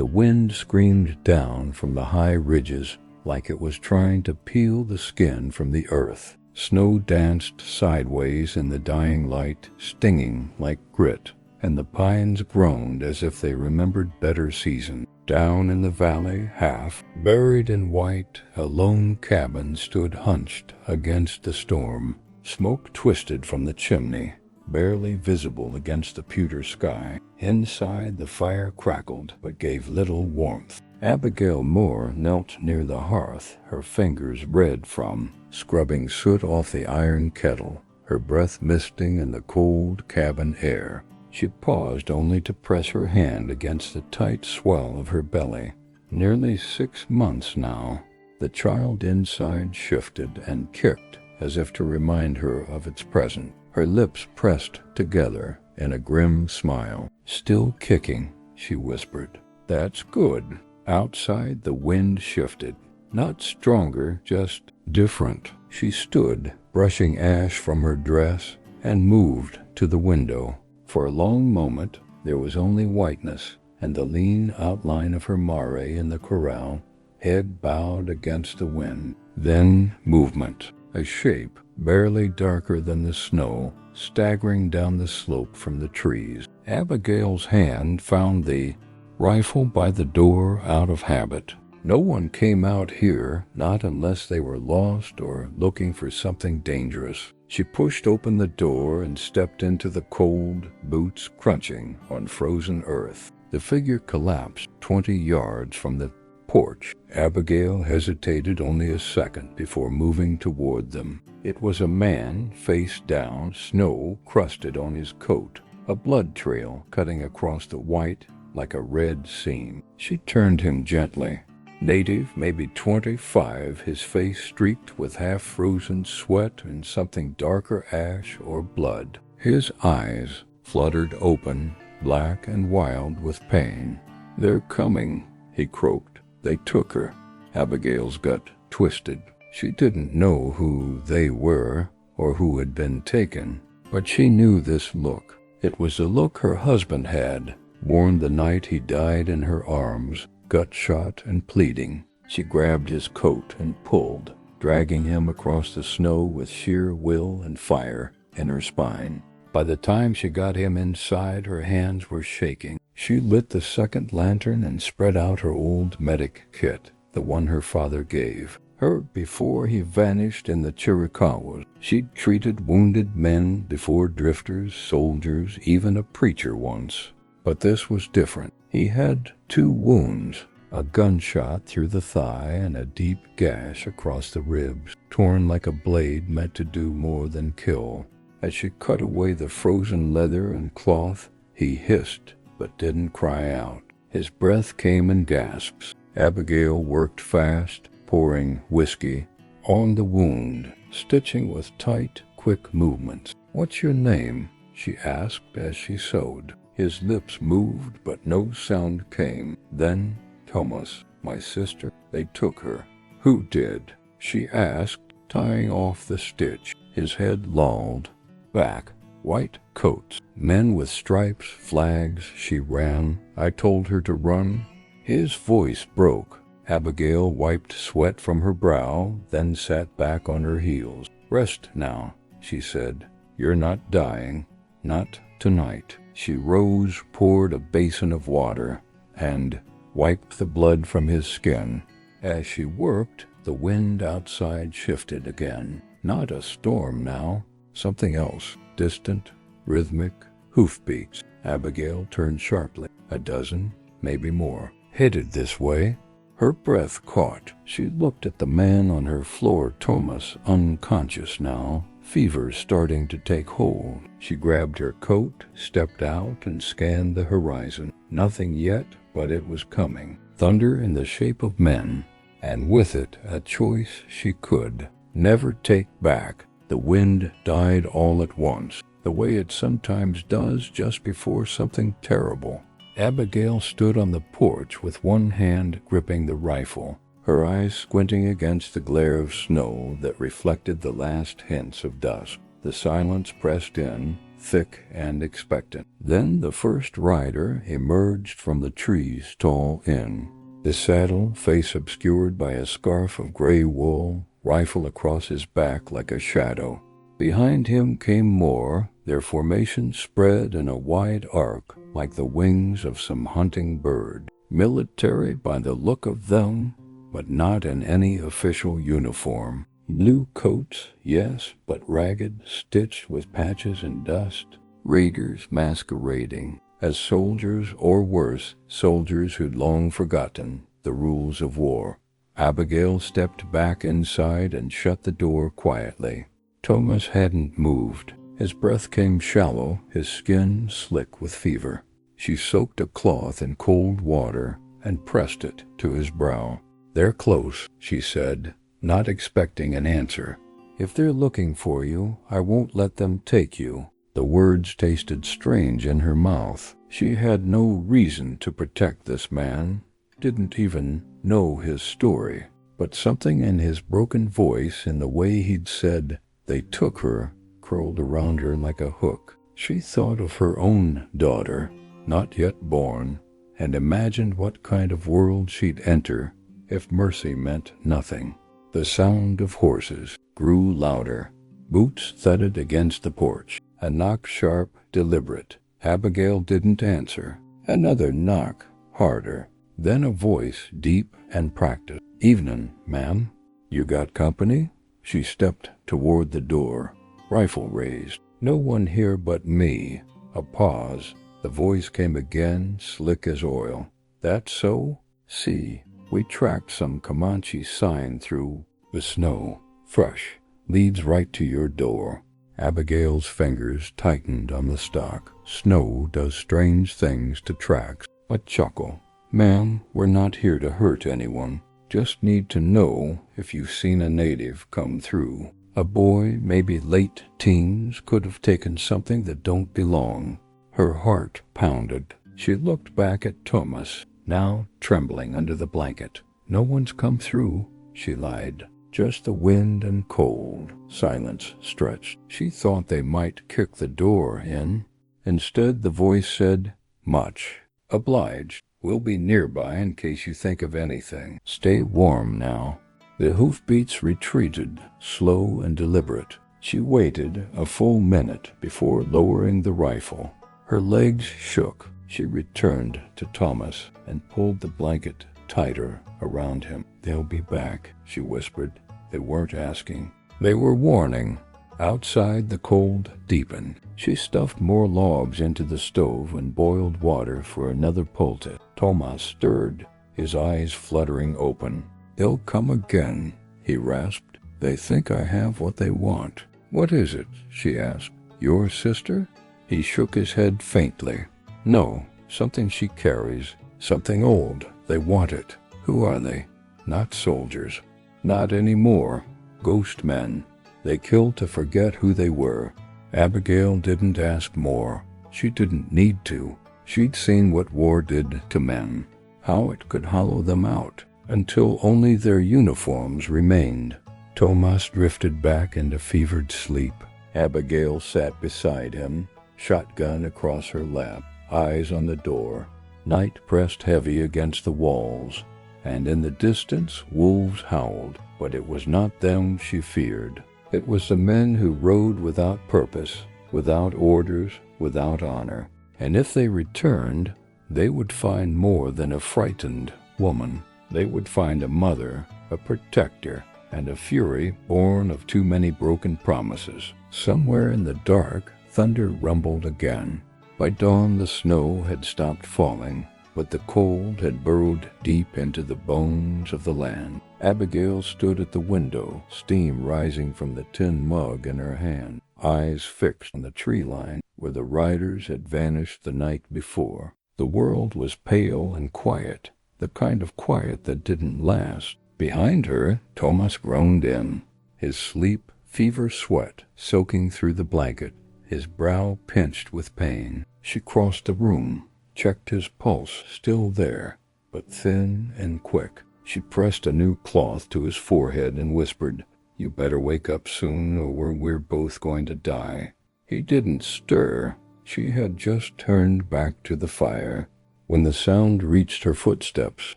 The wind screamed down from the high ridges like it was trying to peel the skin from the earth. Snow danced sideways in the dying light, stinging like grit, and the pines groaned as if they remembered better seasons. Down in the valley, half buried in white, a lone cabin stood hunched against the storm. Smoke twisted from the chimney, barely visible against the pewter sky. Inside, the fire crackled but gave little warmth. Abigail Moore knelt near the hearth, her fingers red from scrubbing soot off the iron kettle, her breath misting in the cold cabin air. She paused only to press her hand against the tight swell of her belly. Nearly 6 months now. The child inside shifted and kicked as if to remind her of its presence. Her lips pressed together in a grim smile. "Still kicking," she whispered. "That's good." Outside, the wind shifted. Not stronger, just different. She stood, brushing ash from her dress, and moved to the window. For a long moment, there was only whiteness and the lean outline of her mare in the corral, head bowed against the wind. Then movement, a shape barely darker than the snow, staggering down the slope from the trees. Abigail's hand found the rifle by the door out of habit. No one came out here, not unless they were lost or looking for something dangerous. She pushed open the door and stepped into the cold, boots crunching on frozen earth. The figure collapsed 20 yards from the porch. Abigail hesitated only a second before moving toward them. It was a man, face down, snow crusted on his coat, a blood trail cutting across the white like a red seam. She turned him gently. Native, maybe 25, his face streaked with half-frozen sweat and something darker ash or blood. His eyes fluttered open, black and wild with pain. "They're coming," he croaked. "They took her." Abigail's gut twisted. She didn't know who they were or who had been taken, but she knew this look. It was the look her husband had worn the night he died in her arms, gut-shot and pleading. She grabbed his coat and pulled, dragging him across the snow with sheer will and fire in her spine. By the time she got him inside, her hands were shaking. She lit the second lantern and spread out her old medic kit, the one her father gave her before he vanished in the Chiricahuas. She'd treated wounded men before, drifters, soldiers, even a preacher once. But this was different. He had 2 wounds, a gunshot through the thigh and a deep gash across the ribs, torn like a blade meant to do more than kill. As she cut away the frozen leather and cloth, he hissed but didn't cry out. His breath came in gasps. Abigail worked fast, pouring whiskey on the wound, stitching with tight, quick movements. "What's your name?" she asked as she sewed. His lips moved, but no sound came. Then, "Thomas, my sister, they took her." "Who did?" she asked, tying off the stitch. His head lolled back. "White coats, men with stripes, flags." She ran. "I told her to run." His voice broke. Abigail wiped sweat from her brow, then sat back on her heels. "Rest now," she said. "You're not dying. Not tonight." She rose, poured a basin of water, and wiped the blood from his skin. As she worked, the wind outside shifted again. Not a storm now, something else, distant, rhythmic, hoofbeats. Abigail turned sharply. 12, maybe more, headed this way. Her breath caught. She looked at the man on her floor, Thomas, unconscious now, fever starting to take hold. She grabbed her coat, stepped out, and scanned the horizon. Nothing yet, but it was coming. Thunder in the shape of men, and with it a choice she could never take back. The wind died all at once, the way it sometimes does just before something terrible. Abigail stood on the porch with one hand gripping the rifle, her eyes squinting against the glare of snow that reflected the last hints of dusk. The silence pressed in, thick and expectant. Then the first rider emerged from the tree's tall inn, his saddle, face obscured by a scarf of gray wool, rifle across his back like a shadow. Behind him came more, their formation spread in a wide arc like the wings of some hunting bird. Military by the look of them, but not in any official uniform. Blue coats, yes, but ragged, stitched with patches and dust. Raiders masquerading as soldiers, or worse, soldiers who'd long forgotten the rules of war. Abigail stepped back inside and shut the door quietly. Thomas hadn't moved. His breath came shallow, his skin slick with fever. She soaked a cloth in cold water and pressed it to his brow. "They're close," she said, not expecting an answer. "If they're looking for you, I won't let them take you." The words tasted strange in her mouth. She had no reason to protect this man, didn't even know his story. But something in his broken voice, in the way he'd said, "They took her," curled around her like a hook. She thought of her own daughter, not yet born, and imagined what kind of world she'd enter if mercy meant nothing. The sound of horses grew louder. Boots thudded against the porch. A knock, sharp, deliberate. Abigail didn't answer. Another knock, harder. Then a voice, deep and practiced. "Evenin', ma'am. You got company?" She stepped toward the door, rifle raised. "No one here but me." A pause. The voice came again, slick as oil. "That so? See, we tracked some Comanche sign through the snow. Fresh. Leads right to your door." Abigail's fingers tightened on the stock. Snow does strange things to tracks. A chuckle. "Ma'am, we're not here to hurt anyone. Just need to know if you've seen a native come through. A boy, maybe late teens, could have taken something that don't belong." Her heart pounded. She looked back at Thomas, now trembling under the blanket. "No one's come through," she lied. "Just the wind and cold." Silence stretched. She thought they might kick the door in. Instead, the voice said, "Much obliged. We'll be nearby in case you think of anything. Stay warm now." The hoofbeats retreated, slow and deliberate. She waited a full minute before lowering the rifle. Her legs shook. She returned to Thomas and pulled the blanket tighter around him. "They'll be back," she whispered. They weren't asking. They were warning. Outside, the cold deepened. She stuffed more logs into the stove and boiled water for another poultice. Thomas stirred, his eyes fluttering open. "They'll come again," he rasped. "They think I have what they want." "What is it?" she asked. "Your sister?" He shook his head faintly. "No, something she carries. Something old. They want it." "Who are they?" "Not soldiers. Not anymore. Ghost men. They killed to forget who they were." Abigail didn't ask more. She didn't need to. She'd seen what war did to men, how it could hollow them out, until only their uniforms remained. Thomas drifted back into fevered sleep. Abigail sat beside him, shotgun across her lap, eyes on the door. Night pressed heavy against the walls, and in the distance wolves howled, but it was not them she feared. It was the men who rode without purpose, without orders, without honor. And if they returned, they would find more than a frightened woman. They would find a mother, a protector, and a fury born of too many broken promises. Somewhere in the dark, thunder rumbled again. By dawn the snow had stopped falling, but the cold had burrowed deep into the bones of the land. Abigail stood at the window, steam rising from the tin mug in her hand, eyes fixed on the tree line where the riders had vanished the night before. The world was pale and quiet, the kind of quiet that didn't last. Behind her, Thomas groaned in, his sleep fever sweat soaking through the blanket, his brow pinched with pain. She crossed the room, checked his pulse, still there, but thin and quick. She pressed a new cloth to his forehead and whispered, "You better wake up soon or we're both going to die." He didn't stir. She had just turned back to the fire when the sound reached her footsteps,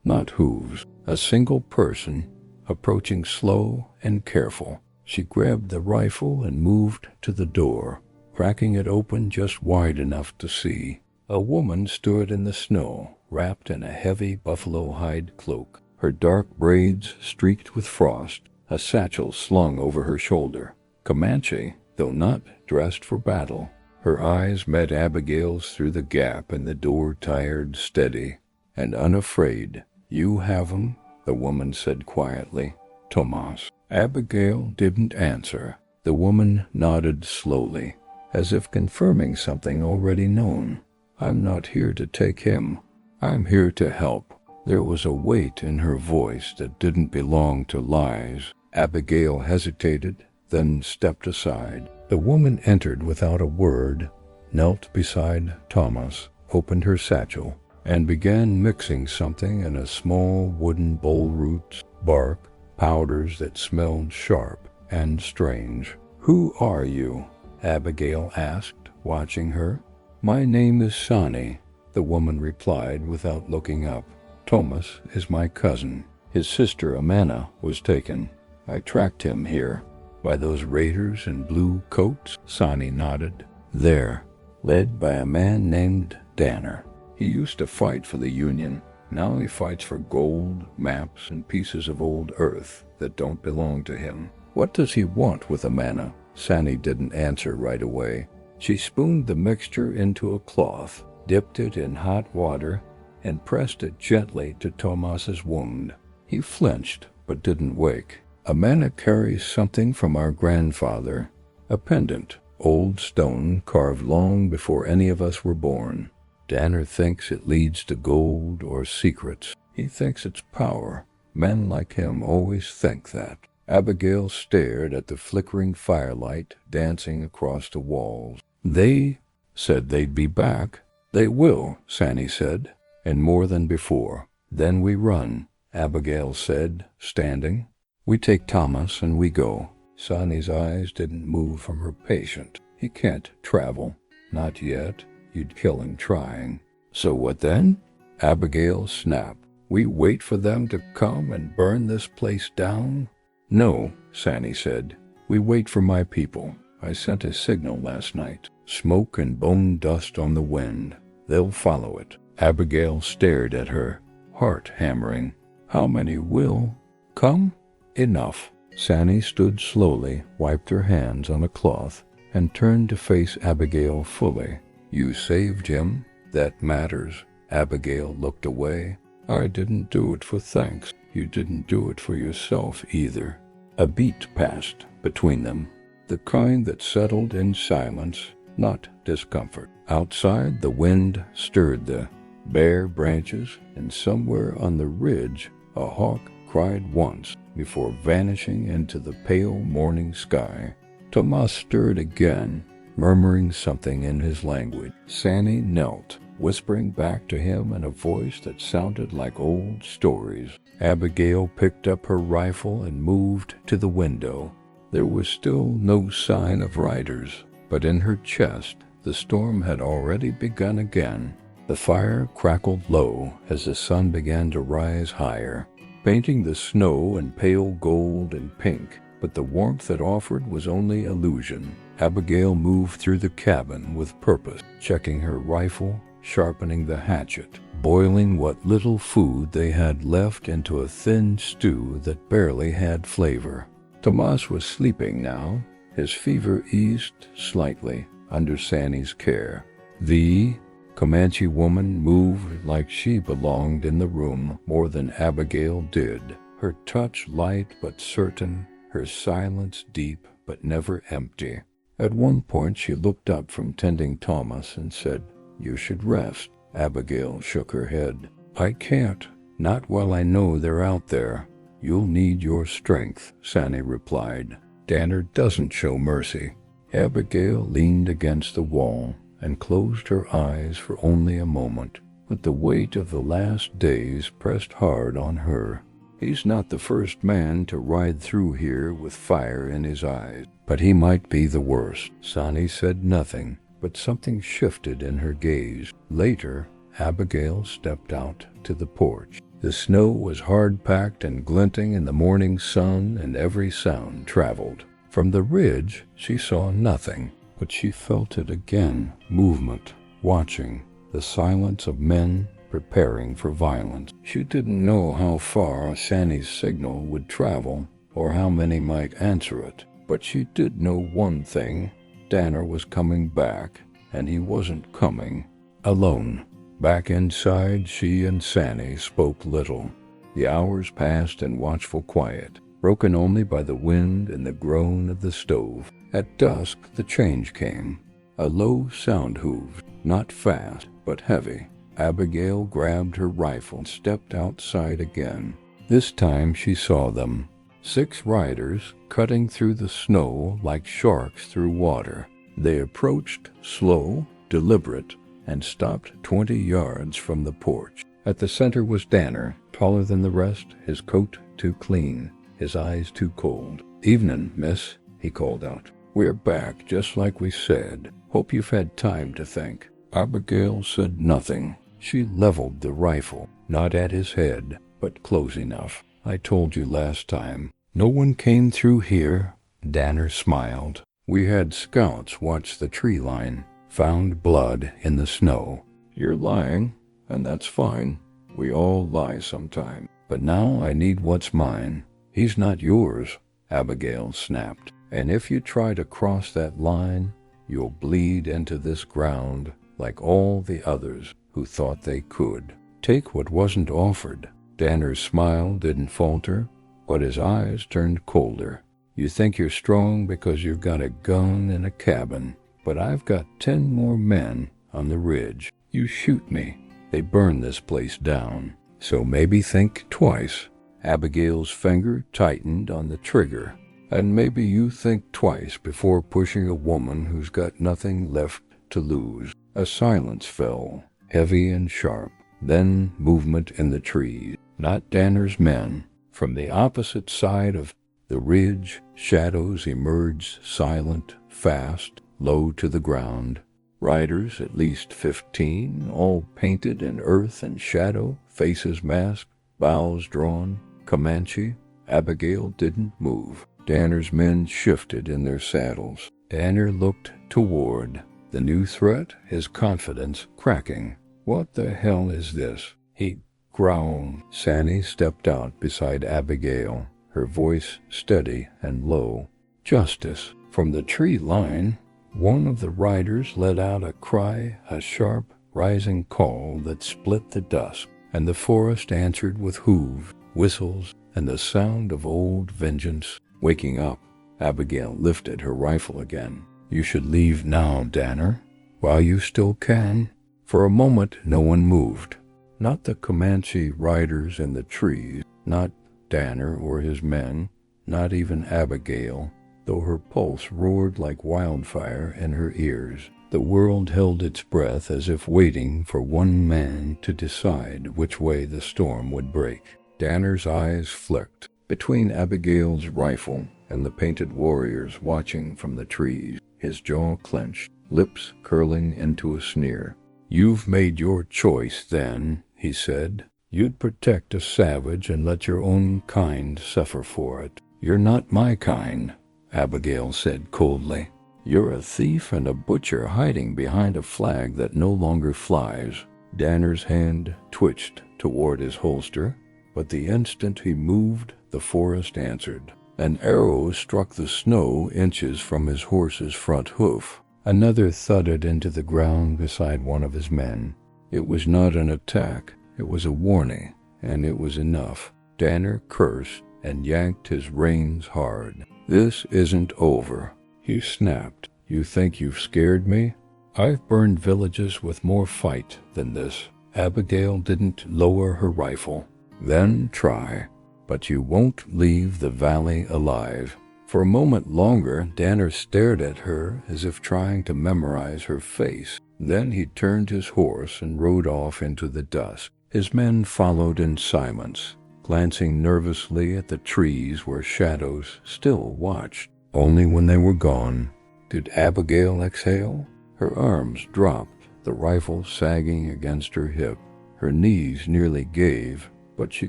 not hooves. A single person, approaching slow and careful. She grabbed the rifle and moved to the door, cracking it open just wide enough to see. A woman stood in the snow, wrapped in a heavy buffalo hide cloak, her dark braids streaked with frost, a satchel slung over her shoulder. Comanche, though not dressed for battle. Her eyes met Abigail's through the gap in the door, tired, steady, and unafraid. "You have 'em," the woman said quietly. "Tomas." Abigail didn't answer. The woman nodded slowly, as if confirming something already known. "I'm not here to take him. I'm here to help." There was a weight in her voice that didn't belong to lies. Abigail hesitated, then stepped aside. The woman entered without a word, knelt beside Thomas, opened her satchel, and began mixing something in a small wooden bowl, roots, bark, powders that smelled sharp and strange. "Who are you?" Abigail asked, watching her. "My name is Sani," the woman replied without looking up. "Thomas is my cousin. His sister Amana was taken. I tracked him here." "By those raiders in blue coats?" Sani nodded. "There, led by a man named Danner. He used to fight for the Union. Now he fights for gold, maps, and pieces of old earth that don't belong to him." "What does he want with Amana?" Sani didn't answer right away. She spooned the mixture into a cloth, dipped it in hot water, and pressed it gently to Tomas's wound. He flinched, but didn't wake. "Amana carries something from our grandfather, a pendant, old stone carved long before any of us were born. Danner thinks it leads to gold or secrets. He thinks it's power. Men like him always think that." Abigail stared at the flickering firelight dancing across the walls. "They said they'd be back." "They will," Sani said, "and more than before. Then we run," Abigail said, standing. "We take Thomas and we go." Sani's eyes didn't move from her patient. "He can't travel. Not yet. You'd kill him trying." "So what then?" Abigail snapped. "We wait for them to come and burn this place down?" "No," Sani said. "We wait for my people. I sent a signal last night. Smoke and bone dust on the wind. They'll follow it." Abigail stared at her, heart hammering. "How many will come?" "Enough." Sani stood slowly, wiped her hands on a cloth, and turned to face Abigail fully. "You saved him. That matters." Abigail looked away. "I didn't do it for thanks. You didn't do it for yourself either." A beat passed between them, the kind that settled in silence, not discomfort. Outside, the wind stirred the bare branches, and somewhere on the ridge a hawk cried once before vanishing into the pale morning sky. Tomas stirred again, murmuring something in his language. Sani knelt, whispering back to him in a voice that sounded like old stories. Abigail picked up her rifle and moved to the window. There was still no sign of riders, but in her chest the storm had already begun again. The fire crackled low as the sun began to rise higher, painting the snow in pale gold and pink, but the warmth it offered was only illusion. Abigail moved through the cabin with purpose, checking her rifle, sharpening the hatchet, boiling what little food they had left into a thin stew that barely had flavor. Tomas was sleeping now, his fever eased slightly under Sani's care. The Comanche woman moved like she belonged in the room more than Abigail did, her touch light but certain, her silence deep but never empty. At one point she looked up from tending Thomas and said, "You should rest." Abigail shook her head. "I can't, not while I know they're out there." "You'll need your strength," Sani replied. "Danner doesn't show mercy." Abigail leaned against the wall and closed her eyes for only a moment, but the weight of the last days pressed hard on her. He's not the first man to ride through here with fire in his eyes, but he might be the worst." Sonny said nothing, but something shifted in her gaze. Later, Abigail stepped out to the porch. The snow was hard-packed and glinting in the morning sun, and every sound traveled. From the ridge, she saw nothing, but she felt it again, movement, watching, the silence of men preparing for violence. She didn't know how far Sandy's signal would travel, or how many might answer it, but she did know one thing: Danner was coming back, and he wasn't coming alone. Back inside, she and Sandy spoke little. The hours passed in watchful quiet, broken only by the wind and the groan of the stove. At dusk, the change came. A low sound hooved, not fast, but heavy. Abigail grabbed her rifle and stepped outside again. This time she saw them. 6 riders cutting through the snow like sharks through water. They approached, slow, deliberate, and stopped 20 yards from the porch. At the center was Danner, taller than the rest, his coat too clean, his eyes too cold. "Evening, miss," he called out. "We're back, just like we said. Hope you've had time to think." Abigail said nothing. She leveled the rifle, not at his head, but close enough. "I told you last time. No one came through here." Danner smiled. "We had scouts watch the tree line. Found blood in the snow." "You're lying, and that's fine. We all lie sometime. But now I need what's mine." "He's not yours," Abigail snapped. "And if you try to cross that line, you'll bleed into this ground like all the others who thought they could. Take what wasn't offered." Danner's smile didn't falter, but his eyes turned colder. "You think you're strong because you've got a gun in a cabin, but I've got 10 more men on the ridge. You shoot me, they burn this place down. So maybe think twice." Abigail's finger tightened on the trigger. "And maybe you think twice before pushing a woman who's got nothing left to lose." A silence fell, heavy and sharp. Then movement in the trees. Not Danner's men. From the opposite side of the ridge, shadows emerged, silent, fast, low to the ground. Riders, at least 15, all painted in earth and shadow, faces masked, bows drawn. Comanche. Abigail didn't move. Danner's men shifted in their saddles. Danner looked toward the new threat, his confidence cracking. "What the hell is this?" he growled. Sandy stepped out beside Abigail, her voice steady and low. "Justice." From the tree line, one of the riders let out a cry, a sharp, rising call that split the dusk, and the forest answered with hooves, whistles, and the sound of old vengeance. Waking up, Abigail lifted her rifle again. "You should leave now, Danner, while you still can." For a moment, no one moved. Not the Comanche riders in the trees, not Danner or his men, not even Abigail, though her pulse roared like wildfire in her ears. The world held its breath as if waiting for one man to decide which way the storm would break. Danner's eyes flicked between Abigail's rifle and the painted warriors watching from the trees. His jaw clenched, lips curling into a sneer. "You've made your choice, then," he said. "You'd protect a savage and let your own kind suffer for it." "You're not my kind," Abigail said coldly. "You're a thief and a butcher hiding behind a flag that no longer flies." Danner's hand twitched toward his holster, but the instant he moved, the forest answered. An arrow struck the snow inches from his horse's front hoof. Another thudded into the ground beside one of his men. It was not an attack, it was a warning, and it was enough. Danner cursed and yanked his reins hard. "This isn't over," he snapped. "You think you've scared me? I've burned villages with more fight than this." Abigail didn't lower her rifle. "Then try, but you won't leave the valley alive." For a moment longer, Danner stared at her as if trying to memorize her face. Then he turned his horse and rode off into the dusk. His men followed in silence, glancing nervously at the trees where shadows still watched. Only when they were gone did Abigail exhale. Her arms dropped, the rifle sagging against her hip. Her knees nearly gave, but she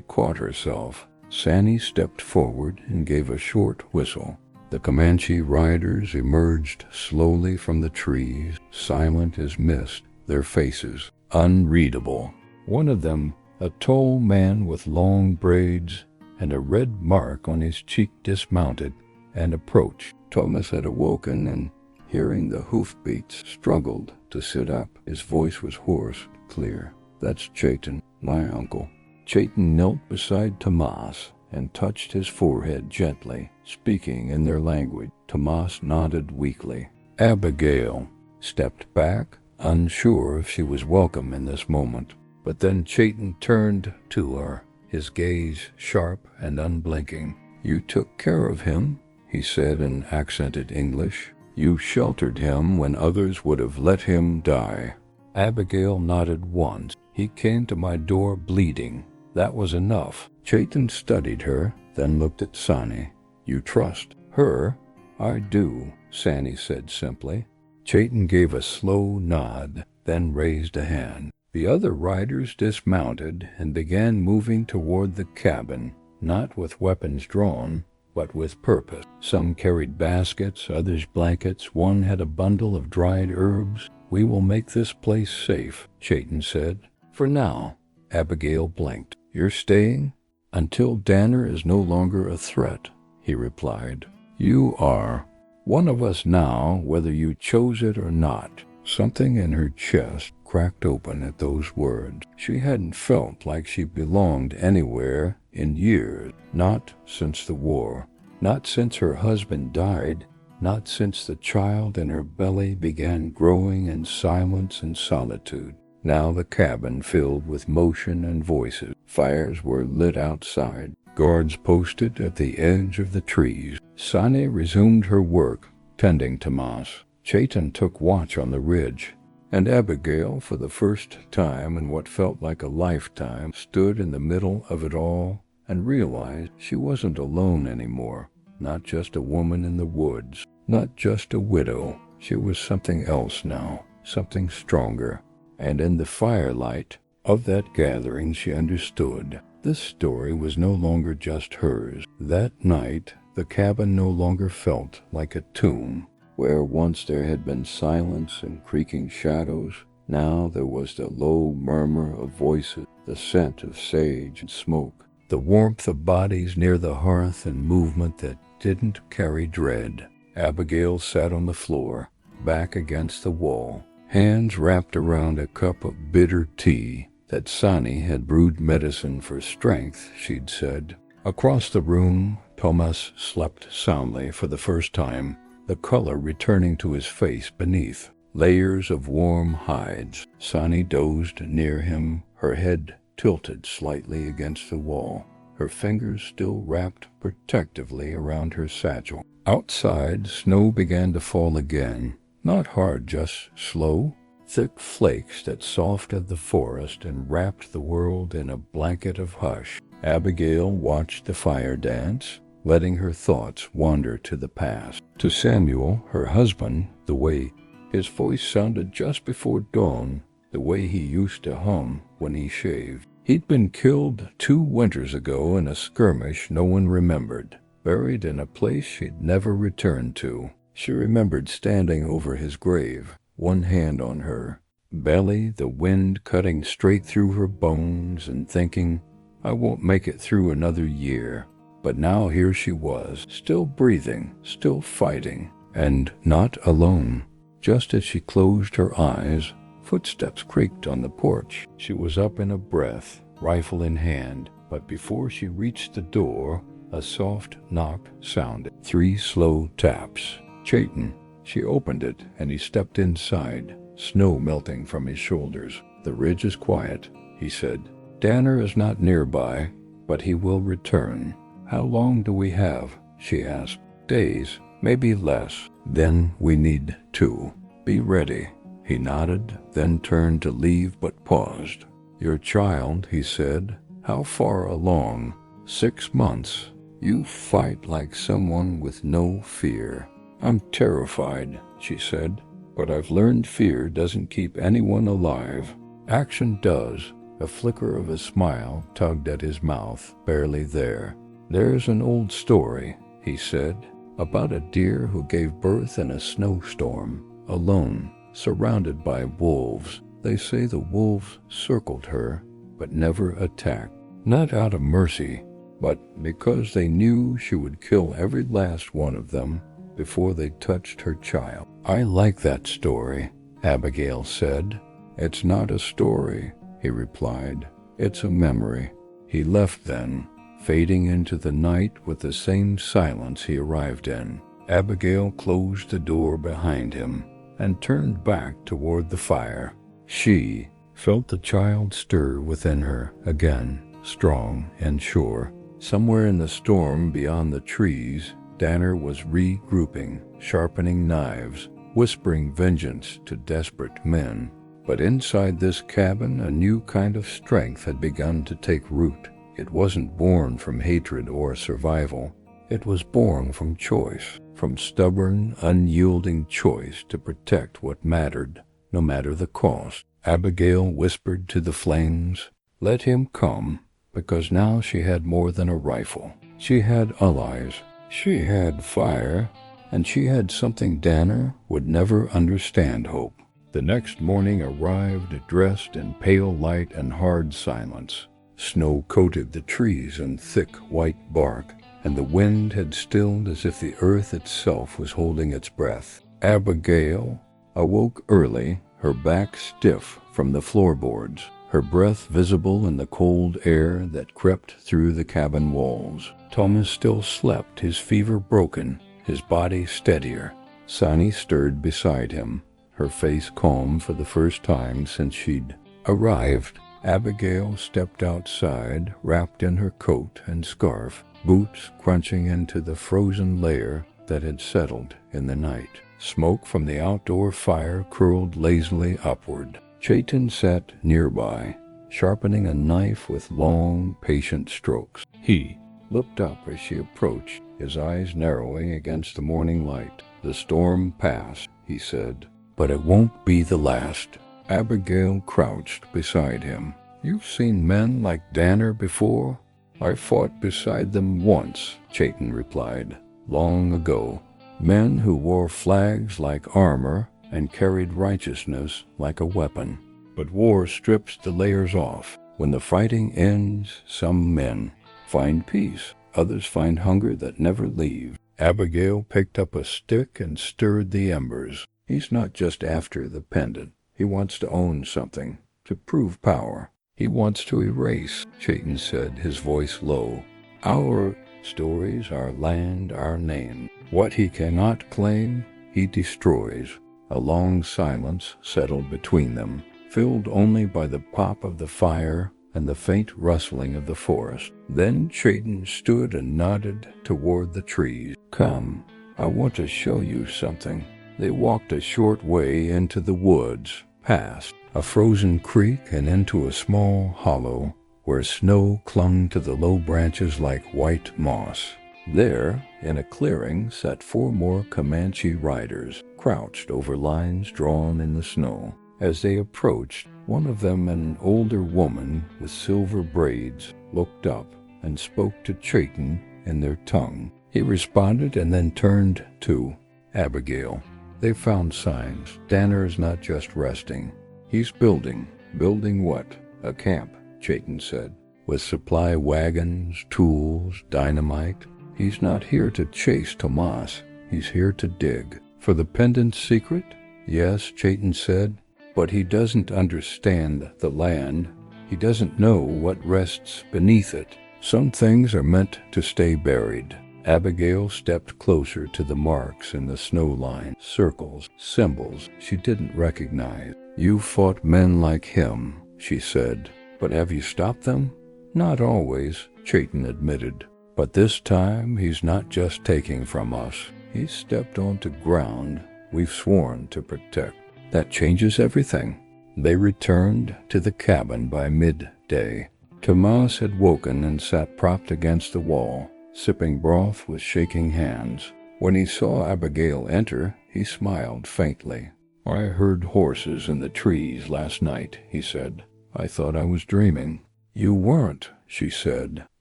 caught herself. Sandy stepped forward and gave a short whistle. The Comanche riders emerged slowly from the trees, silent as mist, their faces unreadable. One of them, a tall man with long braids and a red mark on his cheek, dismounted and approached. Thomas had awoken and, hearing the hoofbeats, struggled to sit up. His voice was hoarse, clear. "That's Chayton, my uncle." Chayton knelt beside Tomas and touched his forehead gently, speaking in their language. Tomas nodded weakly. Abigail stepped back, unsure if she was welcome in this moment. But then Chayton turned to her, his gaze sharp and unblinking. "You took care of him," he said in accented English. "You sheltered him when others would have let him die." Abigail nodded once. "He came to my door bleeding. That was enough." Chayton studied her, then looked at Sani. "You trust her?" "I do," Sani said simply. Chayton gave a slow nod, then raised a hand. The other riders dismounted and began moving toward the cabin, not with weapons drawn, but with purpose. Some carried baskets, others blankets. One had a bundle of dried herbs. "We will make this place safe," Chayton said. "For now." Abigail blinked. "You're staying?" "Until Danner is no longer a threat," he replied. "You are one of us now, whether you chose it or not." Something in her chest cracked open at those words. She hadn't felt like she belonged anywhere in years, not since the war, not since her husband died, not since the child in her belly began growing in silence and solitude. Now the cabin filled with motion and voices. Fires were lit outside. Guards posted at the edge of the trees. Sani resumed her work, tending Tomas. Chayton took watch on the ridge, and Abigail, for the first time in what felt like a lifetime, stood in the middle of it all and realized she wasn't alone anymore. Not just a woman in the woods, not just a widow. She was something else now, something stronger. And in the firelight of that gathering she understood. This story was no longer just hers. That night, the cabin no longer felt like a tomb. Where once there had been silence and creaking shadows, now there was the low murmur of voices, the scent of sage and smoke, the warmth of bodies near the hearth and movement that didn't carry dread. Abigail sat on the floor, back against the wall, hands wrapped around a cup of bitter tea that Sani had brewed medicine for strength, she'd said. Across the room, Thomas slept soundly for the first time, the color returning to his face beneath. Layers of warm hides. Sani dozed near him, her head tilted slightly against the wall, her fingers still wrapped protectively around her satchel. Outside, snow began to fall again. Not hard, just slow. Thick flakes that softened the forest and wrapped the world in a blanket of hush. Abigail watched the fire dance, letting her thoughts wander to the past. To Samuel, her husband, the way his voice sounded just before dawn, the way he used to hum when he shaved. He'd been killed 2 winters ago in a skirmish no one remembered, buried in a place she'd never returned to. She remembered standing over his grave, one hand on her belly, the wind cutting straight through her bones, and thinking, "I won't make it through another year." But now here she was, still breathing, still fighting, and not alone. Just as she closed her eyes, footsteps creaked on the porch. She was up in a breath, rifle in hand, but before she reached the door, a soft knock sounded. 3 slow taps. Chayton. She opened it, and he stepped inside, snow melting from his shoulders. "The ridge is quiet," he said. "Danner is not nearby, but he will return." "How long do we have?" she asked. "Days, maybe less. Then we need 2. Be ready." He nodded, then turned to leave but paused. "Your child," he said, "how far along?" 6 months. You fight like someone with no fear. I'm terrified, she said, but I've learned fear doesn't keep anyone alive. Action does. A flicker of a smile tugged at his mouth, barely there. There's an old story, he said, about a deer who gave birth in a snowstorm, alone, surrounded by wolves. They say the wolves circled her, but never attacked. Not out of mercy, but because they knew she would kill every last one of them before they touched her child. I like that story, Abigail said. It's not a story, he replied. It's a memory. He left then, fading into the night with the same silence he arrived in. Abigail closed the door behind him and turned back toward the fire. She felt the child stir within her again, strong and sure. Somewhere in the storm beyond the trees, Danner was regrouping, sharpening knives, whispering vengeance to desperate men. But inside this cabin, a new kind of strength had begun to take root. It wasn't born from hatred or survival. It was born from choice, from stubborn, unyielding choice to protect what mattered, no matter the cost. Abigail whispered to the flames, "Let him come," because now she had more than a rifle. She had allies. She had fire, and she had something Danner would never understand: hope. The next morning arrived dressed in pale light and hard silence. Snow coated the trees in thick white bark, and the wind had stilled as if the earth itself was holding its breath. Abigail awoke early, her back stiff from the floorboards, her breath visible in the cold air that crept through the cabin walls. Thomas still slept, his fever broken, his body steadier. Sonny stirred beside him, her face calm for the first time since she'd arrived. Abigail stepped outside, wrapped in her coat and scarf, boots crunching into the frozen layer that had settled in the night. Smoke from the outdoor fire curled lazily upward. Chayton sat nearby, sharpening a knife with long, patient strokes. He looked up as she approached, his eyes narrowing against the morning light. "The storm passed," he said, "but it won't be the last." Abigail crouched beside him. "You've seen men like Danner before?" "I fought beside them once," Chayton replied, "long ago. Men who wore flags like armor and carried righteousness like a weapon. But war strips the layers off. When the fighting ends, some men find peace. Others find hunger that never leaves." Abigail picked up a stick and stirred the embers. "He's not just after the pendant. He wants to own something, to prove power. He wants to erase," Chayton said, his voice low. "Our stories, our land, our name. What he cannot claim, he destroys." A long silence settled between them, filled only by the pop of the fire and the faint rustling of the forest. Then Chayton stood and nodded toward the trees. "Come, I want to show you something." They walked a short way into the woods, past a frozen creek and into a small hollow where snow clung to the low branches like white moss. There, in a clearing, sat 4 more Comanche riders, crouched over lines drawn in the snow. As they approached, one of them, an older woman with silver braids, looked up and spoke to Chayton in their tongue. He responded and then turned to Abigail. They found signs. Danner is not just resting. He's building. Building what? A camp, Chayton said, with supply wagons, tools, dynamite. He's not here to chase Tomas. He's here to dig. For the pendant's secret? Yes, Chayton said, but he doesn't understand the land. He doesn't know what rests beneath it. Some things are meant to stay buried. Abigail stepped closer to the marks in the snow line, circles, symbols she didn't recognize. "You fought men like him," she said, "but have you stopped them?" "Not always," Chayton admitted. "But this time he's not just taking from us. He's stepped onto ground we've sworn to protect. That changes everything." They returned to the cabin by midday. Tomas had woken and sat propped against the wall, sipping broth with shaking hands. When he saw Abigail enter, he smiled faintly. "I heard horses in the trees last night," he said. "I thought I was dreaming." "You weren't," she said.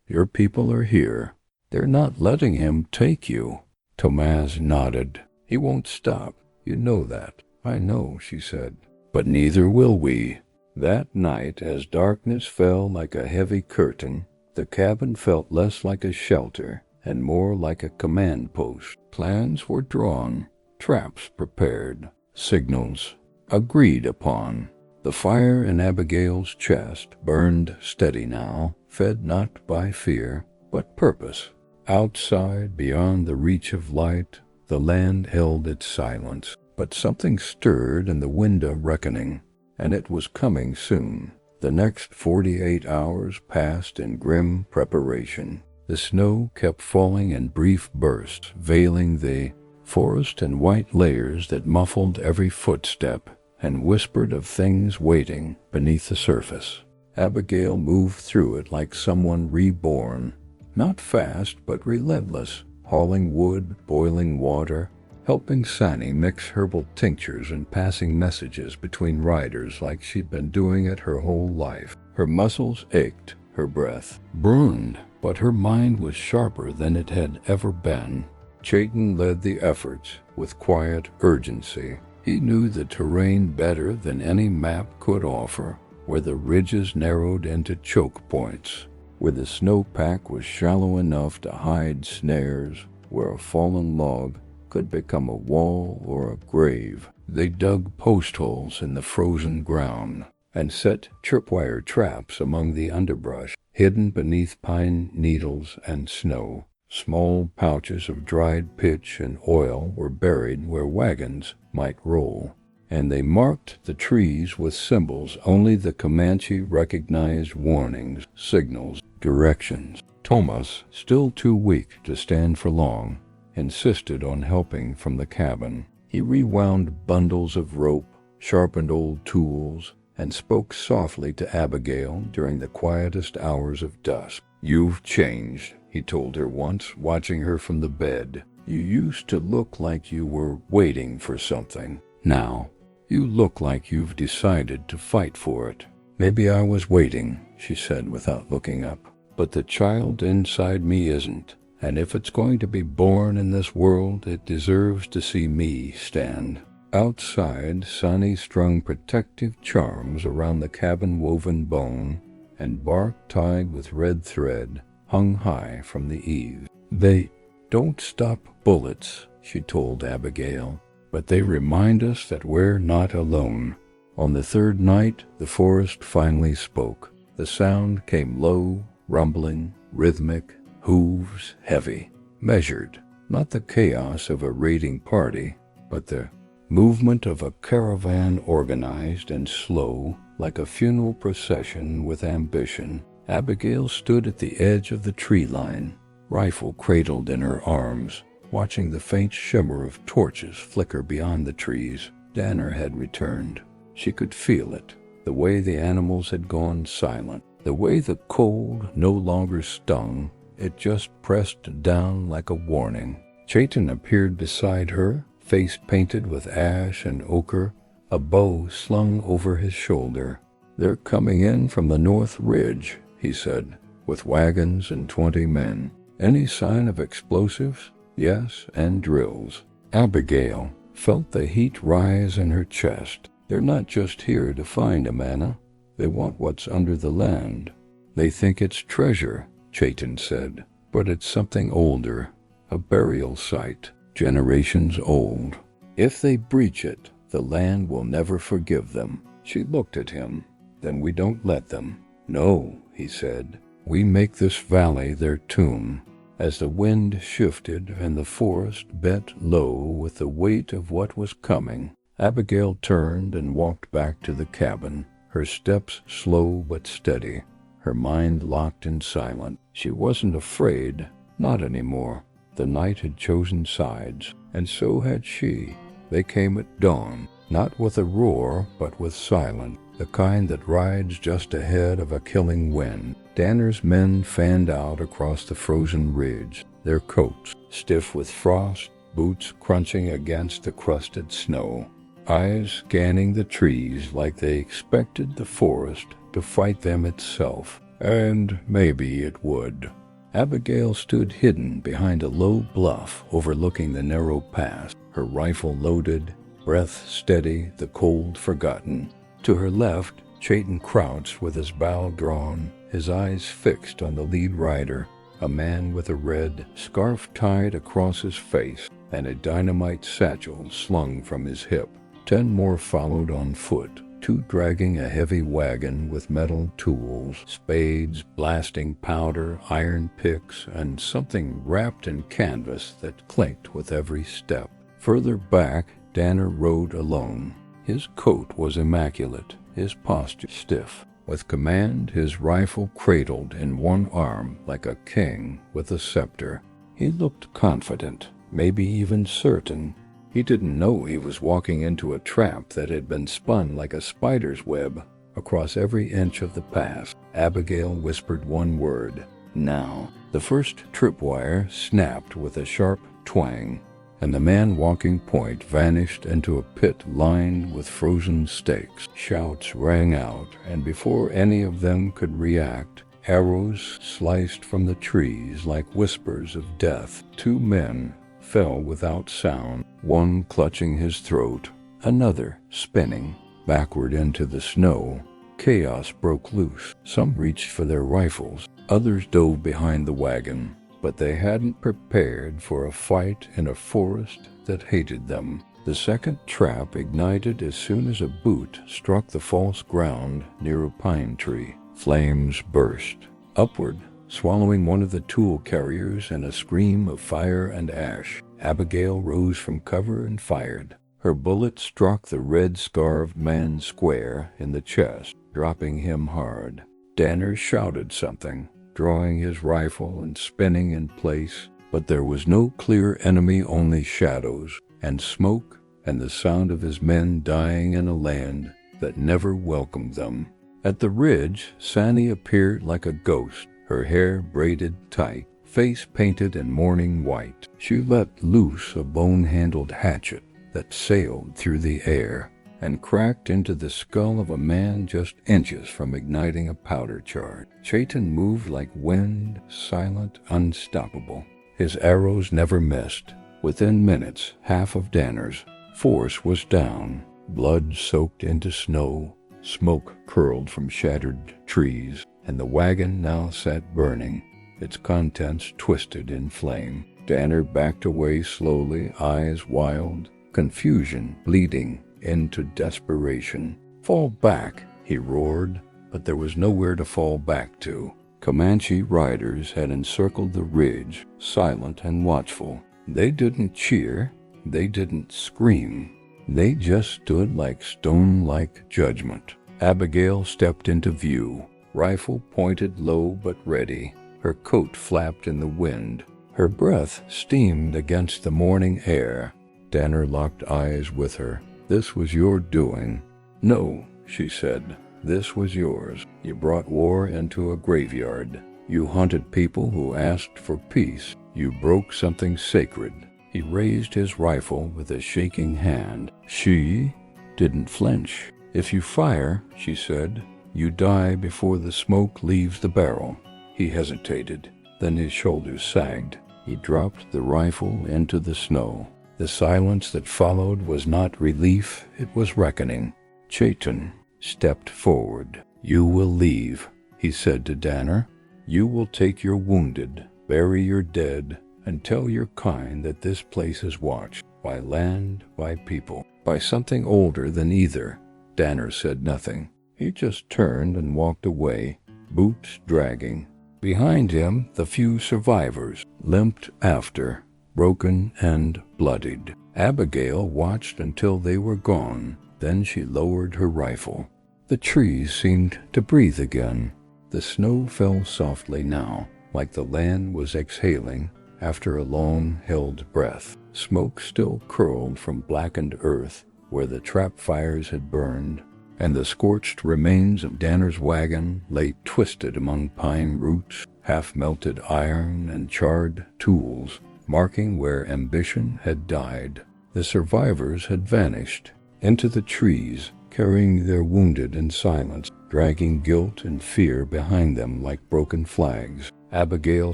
"Your people are here. They're not letting him take you." Tomas nodded. "He won't stop. You know that." "I know," she said. "But neither will we." That night, as darkness fell like a heavy curtain, the cabin felt less like a shelter and more like a command post. Plans were drawn, traps prepared, signals agreed upon. The fire in Abigail's chest burned steady now, fed not by fear, but purpose. Outside, beyond the reach of light, the land held its silence, but something stirred in the wind of reckoning, and it was coming soon. The next 48 hours passed in grim preparation. The snow kept falling in brief bursts, veiling the forest in white layers that muffled every footstep and whispered of things waiting beneath the surface. Abigail moved through it like someone reborn, not fast but relentless, hauling wood, boiling water, helping Sani mix herbal tinctures and passing messages between riders like she'd been doing it her whole life. Her muscles ached, her breath burned, but her mind was sharper than it had ever been. Chayton led the efforts with quiet urgency. He knew the terrain better than any map could offer, where the ridges narrowed into choke points, where the snowpack was shallow enough to hide snares, where a fallen log could become a wall or a grave. They dug post holes in the frozen ground and set tripwire traps among the underbrush, hidden beneath pine needles and snow. Small pouches of dried pitch and oil were buried where wagons might roll, and they marked the trees with symbols only the Comanche recognized: warnings, signals, directions. Tomas, still too weak to stand for long, insisted on helping from the cabin. He rewound bundles of rope, sharpened old tools, and spoke softly to Abigail during the quietest hours of dusk. "You've changed," he told her once, watching her from the bed. "You used to look like you were waiting for something. Now, you look like you've decided to fight for it." "Maybe I was waiting," she said without looking up. "But the child inside me isn't. And if it's going to be born in this world, it deserves to see me stand." Outside, Sani strung protective charms around the cabin-woven bone, and bark tied with red thread hung high from the eaves. "They don't stop bullets," she told Abigail, "but they remind us that we're not alone." On the third night, the forest finally spoke. The sound came low, rumbling, rhythmic, hooves heavy, measured, not the chaos of a raiding party, but the movement of a caravan, organized and slow, like a funeral procession with ambition. Abigail stood at the edge of the tree line, rifle cradled in her arms, watching the faint shimmer of torches flicker beyond the trees. Danner had returned. She could feel it, the way the animals had gone silent, the way the cold no longer stung. It just pressed down like a warning. Chayton appeared beside her, face painted with ash and ochre, a bow slung over his shoulder. "They're coming in from the north ridge," he said, "with wagons and 20 men. Any sign of explosives?" "Yes, and drills." Abigail felt the heat rise in her chest. "They're not just here to find Amana. They want what's under the land." "They think it's treasure," Chayton said, "but it's something older, a burial site, generations old. If they breach it, the land will never forgive them." She looked at him. "Then we don't let them." "No," he said, "we make this valley their tomb." As the wind shifted and the forest bent low with the weight of what was coming, Abigail turned and walked back to the cabin, her steps slow but steady, her mind locked and silent. She wasn't afraid, not anymore. The night had chosen sides, and so had she. They came at dawn, not with a roar, but with silence, the kind that rides just ahead of a killing wind. Danner's men fanned out across the frozen ridge, their coats stiff with frost, boots crunching against the crusted snow, eyes scanning the trees like they expected the forest to fight them itself. And maybe it would. Abigail stood hidden behind a low bluff overlooking the narrow pass, her rifle loaded, breath steady, the cold forgotten. To her left, Chayton crouched with his bow drawn, his eyes fixed on the lead rider, a man with a red scarf tied across his face and a dynamite satchel slung from his hip. 10 more followed on foot, 2 dragging a heavy wagon with metal tools, spades, blasting powder, iron picks, and something wrapped in canvas that clinked with every step. Further back, Danner rode alone. His coat was immaculate, his posture stiff. With command, his rifle cradled in one arm like a king with a scepter. He looked confident, maybe even certain. He didn't know he was walking into a trap that had been spun like a spider's web across every inch of the pass. Abigail whispered one word, "Now." The first tripwire snapped with a sharp twang, and the man walking point vanished into a pit lined with frozen stakes. Shouts rang out, and before any of them could react, arrows sliced from the trees like whispers of death. 2 men fell without sound, one clutching his throat, another spinning backward into the snow. Chaos broke loose. Some reached for their rifles, others dove behind the wagon, but they hadn't prepared for a fight in a forest that hated them. The second trap ignited as soon as a boot struck the false ground near a pine tree. Flames burst upward, swallowing one of the tool carriers in a scream of fire and ash. Abigail rose from cover and fired. Her bullet struck the red-scarved man square in the chest, dropping him hard. Danner shouted something, drawing his rifle and spinning in place, but there was no clear enemy, only shadows and smoke and the sound of his men dying in a land that never welcomed them. At the ridge, Sandy appeared like a ghost, her hair braided tight, face painted in mourning white. She let loose a bone-handled hatchet that sailed through the air and cracked into the skull of a man just inches from igniting a powder charge. Chayton moved like wind, silent, unstoppable. His arrows never missed. Within minutes, half of Danner's force was down. Blood soaked into snow, smoke curled from shattered trees, and the wagon now sat burning, its contents twisted in flame. Danner backed away slowly, eyes wild, confusion bleeding into desperation. "Fall back," he roared, but there was nowhere to fall back to. Comanche riders had encircled the ridge, silent and watchful. They didn't cheer, they didn't scream. They just stood like stone-like judgment. Abigail stepped into view, rifle pointed low but ready. Her coat flapped in the wind. Her breath steamed against the morning air. Danner locked eyes with her. "This was your doing." "No," she said. "This was yours. You brought war into a graveyard. You hunted people who asked for peace. You broke something sacred." He raised his rifle with a shaking hand. She didn't flinch. "If you fire," she said, "you die before the smoke leaves the barrel." He hesitated. Then his shoulders sagged. He dropped the rifle into the snow. The silence that followed was not relief, it was reckoning. Chayton stepped forward. "You will leave," he said to Danner. "You will take your wounded, bury your dead, and tell your kind that this place is watched by land, by people, by something older than either." Danner said nothing. He just turned and walked away, boots dragging. Behind him, the few survivors limped after, broken and bloodied. Abigail watched until they were gone. Then she lowered her rifle. The trees seemed to breathe again. The snow fell softly now, like the land was exhaling after a long-held breath. Smoke still curled from blackened earth where the trap fires had burned, and the scorched remains of Danner's wagon lay twisted among pine roots, half-melted iron and charred tools, marking where ambition had died. The survivors had vanished into the trees, carrying their wounded in silence, dragging guilt and fear behind them like broken flags. Abigail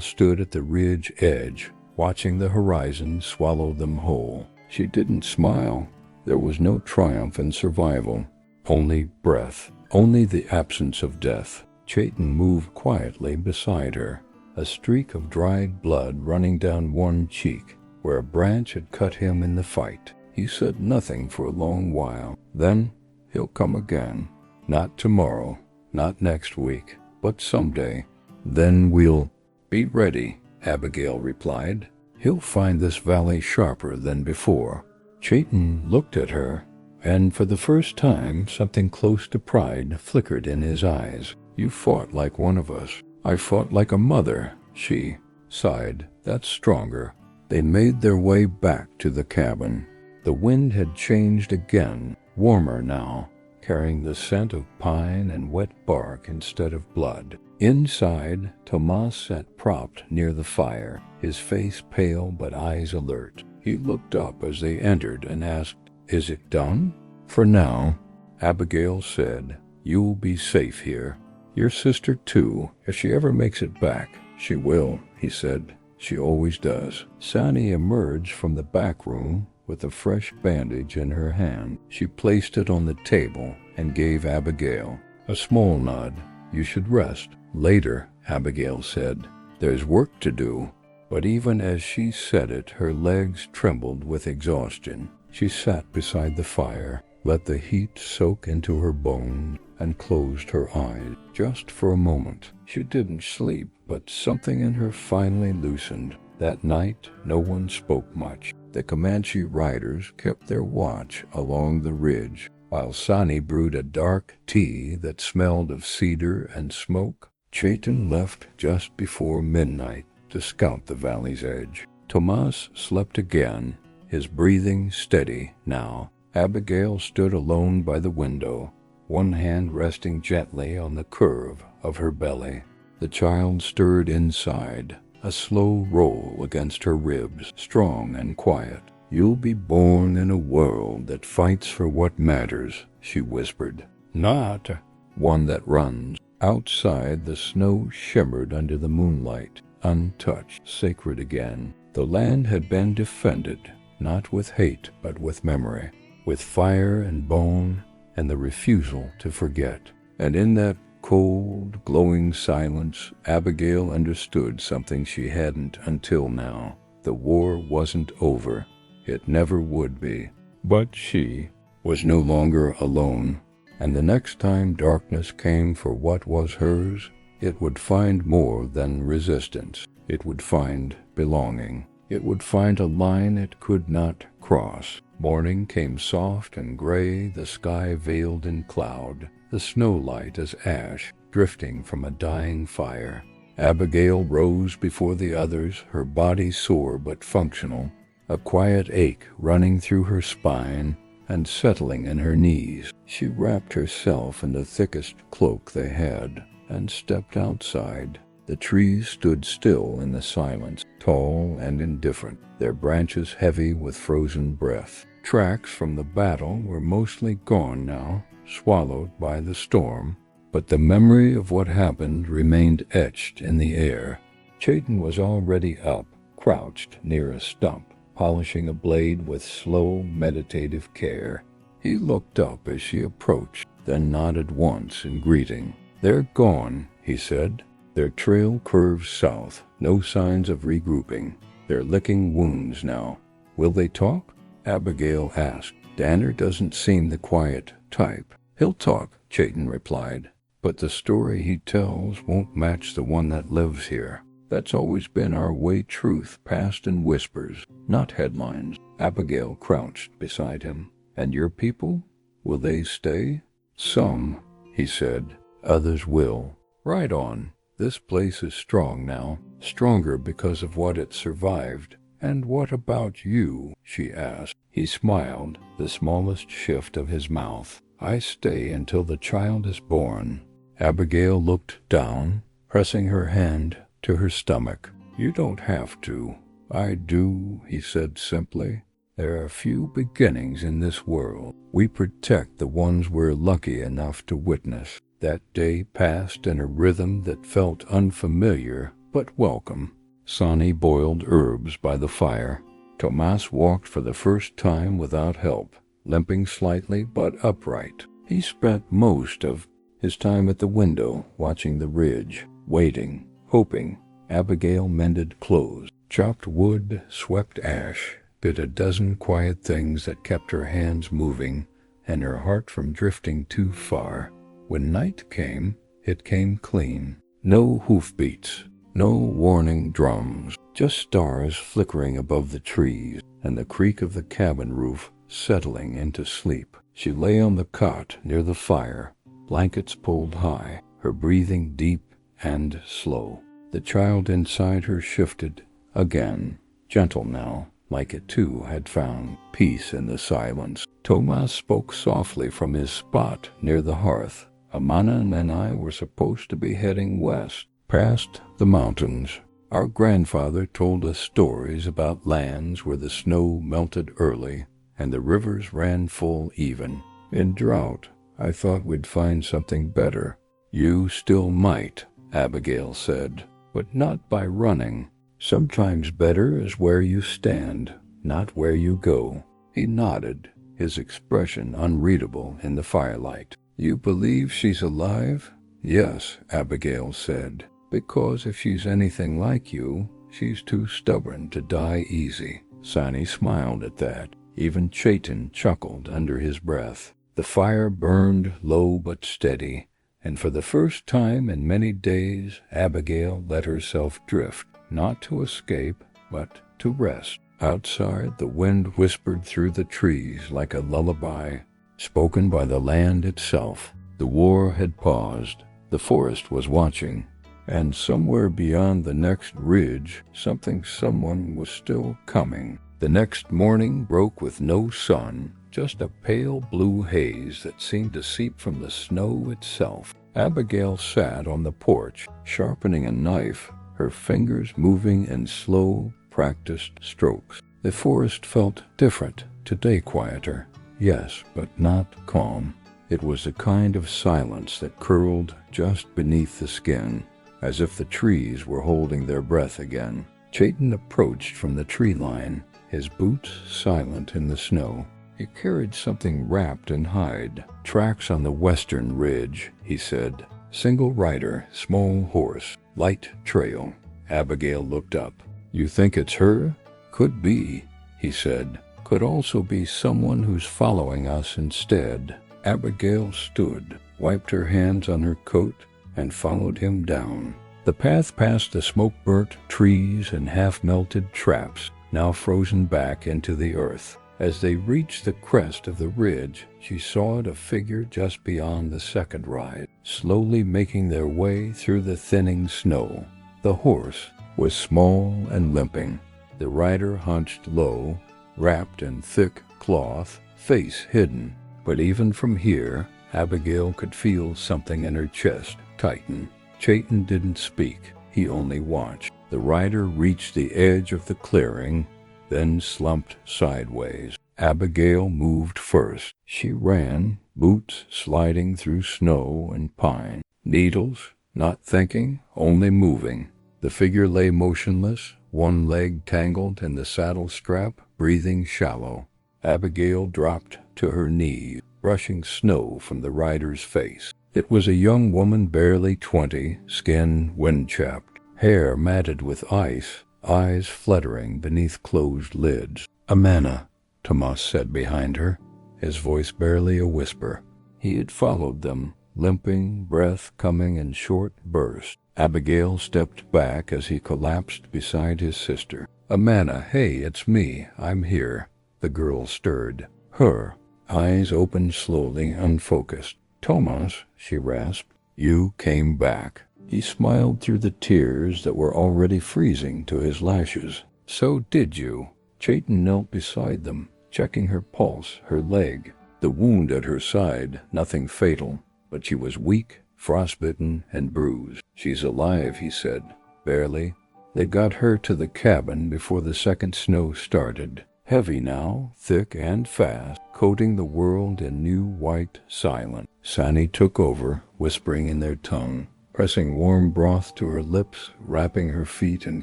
stood at the ridge edge, watching the horizon swallow them whole. She didn't smile. There was no triumph in survival, only breath, only the absence of death. Chayton moved quietly beside her, a streak of dried blood running down one cheek, where a branch had cut him in the fight. He said nothing for a long while. Then, he'll come again. Not tomorrow, not next week, but someday. Then we'll be ready, Abigail replied. He'll find this valley sharper than before. Chayton looked at her, and for the first time something close to pride flickered in his eyes. You fought like one of us. I fought like a mother, she sighed. That's stronger. They made their way back to the cabin. The wind had changed again, warmer now, carrying the scent of pine and wet bark instead of blood. Inside, Tomas sat propped near the fire, his face pale but eyes alert. He looked up as they entered and asked, "Is it done?" "For now," Abigail said. "You'll be safe here. Your sister, too. If she ever makes it back." "She will," he said. "She always does." Sani emerged from the back room with a fresh bandage in her hand. She placed it on the table and gave Abigail a small nod. "You should rest." "Later," Abigail said. "There's work to do." But even as she said it, her legs trembled with exhaustion. She sat beside the fire, let the heat soak into her bones, and closed her eyes. Just for a moment. She didn't sleep, but something in her finally loosened. That night, no one spoke much. The Comanche riders kept their watch along the ridge, while Sani brewed a dark tea that smelled of cedar and smoke. Chayton left just before midnight to scout the valley's edge. Tomas slept again, his breathing steady now. Abigail stood alone by the window, one hand resting gently on the curve of her belly. The child stirred inside, a slow roll against her ribs, strong and quiet. "You'll be born in a world that fights for what matters," she whispered. "Not one that runs." Outside, the snow shimmered under the moonlight, untouched, sacred again. The land had been defended, not with hate, but with memory, with fire and bone, and the refusal to forget. And in that cold, glowing silence, Abigail understood something she hadn't until now. The war wasn't over. It never would be. But she was no longer alone, and the next time darkness came for what was hers, it would find more than resistance. It would find belonging. It would find a line it could not cross. Morning came soft and gray, the sky veiled in cloud, the snow light as ash drifting from a dying fire. Abigail rose before the others, her body sore but functional, a quiet ache running through her spine and settling in her knees. She wrapped herself in the thickest cloak they had and stepped outside. The trees stood still in the silence, tall and indifferent, their branches heavy with frozen breath. Tracks from the battle were mostly gone now, swallowed by the storm, but the memory of what happened remained etched in the air. Chayton was already up, crouched near a stump, polishing a blade with slow, meditative care. He looked up as she approached, then nodded once in greeting. "They're gone," he said. "Their trail curves south, no signs of regrouping. They're licking wounds now. Will they talk?" Abigail asked. "Danner doesn't seem the quiet type." "He'll talk," Chayton replied. "But the story he tells won't match the one that lives here. That's always been our way truth, passed in whispers, not headlines." Abigail crouched beside him. "And your people? Will they stay?" "Some," he said. "Others will." "Right on. This place is strong now, stronger because of what it survived." "And what about you?" she asked. He smiled, the smallest shift of his mouth. I stay until the child is born. Abigail looked down, pressing her hand to her stomach. You don't have to. I do, he said simply. There are few beginnings in this world. We protect the ones we're lucky enough to witness. That day passed in a rhythm that felt unfamiliar but welcome. Sonny boiled herbs by the fire. Tomas walked for the first time without help, limping slightly but upright. He spent most of his time at the window, watching the ridge, waiting, hoping. Abigail mended clothes, chopped wood, swept ash, did a dozen quiet things that kept her hands moving and her heart from drifting too far. When night came, it came clean. No hoofbeats, no warning drums, just stars flickering above the trees and the creak of the cabin roof settling into sleep. She lay on the cot near the fire, blankets pulled high, her breathing deep and slow. The child inside her shifted again, gentle now, like it too had found peace in the silence. Tomas spoke softly from his spot near the hearth. Amana and I were supposed to be heading west, past the mountains. Our grandfather told us stories about lands where the snow melted early and the rivers ran full even. In drought, I thought we'd find something better. You still might, Abigail said, but not by running. Sometimes better is where you stand, not where you go. He nodded, his expression unreadable in the firelight. You believe she's alive? Yes, Abigail said, because if she's anything like you, she's too stubborn to die easy. Sonny smiled at that. Even Chayton chuckled under his breath. The fire burned low but steady, and for the first time in many days, Abigail let herself drift, not to escape, but to rest. Outside, the wind whispered through the trees like a lullaby, spoken by the land itself. The war had paused. The forest was watching. And somewhere beyond the next ridge, someone was still coming. The next morning broke with no sun, just a pale blue haze that seemed to seep from the snow itself. Abigail sat on the porch, sharpening a knife, her fingers moving in slow, practiced strokes. The forest felt different, today quieter. Yes, but not calm. It was a kind of silence that curled just beneath the skin, as if the trees were holding their breath again. Chayton approached from the tree line, his boots silent in the snow. He carried something wrapped in hide. Tracks on the western ridge, he said. Single rider, small horse, light trail. Abigail looked up. You think it's her? Could be, he said. Could also be someone who's following us instead. Abigail stood, wiped her hands on her coat, and followed him down. The path passed the smoke-burnt trees and half-melted traps, now frozen back into the earth. As they reached the crest of the ridge, she saw a figure just beyond the second rise, slowly making their way through the thinning snow. The horse was small and limping. The rider hunched low, wrapped in thick cloth, face hidden. But even from here, Abigail could feel something in her chest tighten. Chayton didn't speak. He only watched. The rider reached the edge of the clearing, then slumped sideways. Abigail moved first. She ran, boots sliding through snow and pine. Needles, not thinking, only moving. The figure lay motionless, one leg tangled in the saddle strap, breathing shallow. Abigail dropped to her knees, brushing snow from the rider's face. It was a young woman barely 20, skin wind-chapped, hair matted with ice, eyes fluttering beneath closed lids. Amana, Tomas said behind her, his voice barely a whisper. He had followed them, limping, breath coming in short bursts. Abigail stepped back as he collapsed beside his sister. Amana, hey, it's me. I'm here. The girl stirred. Her eyes opened slowly, unfocused. Tomas, she rasped. You came back. He smiled through the tears that were already freezing to his lashes. So did you. Chayton knelt beside them, checking her pulse, her leg. The wound at her side, nothing fatal, but she was weak, frostbitten, and bruised. "She's alive," he said. "Barely." They got her to the cabin before the second snow started. Heavy now, thick and fast, coating the world in new white silence. Sani took over, whispering in their tongue, pressing warm broth to her lips, wrapping her feet in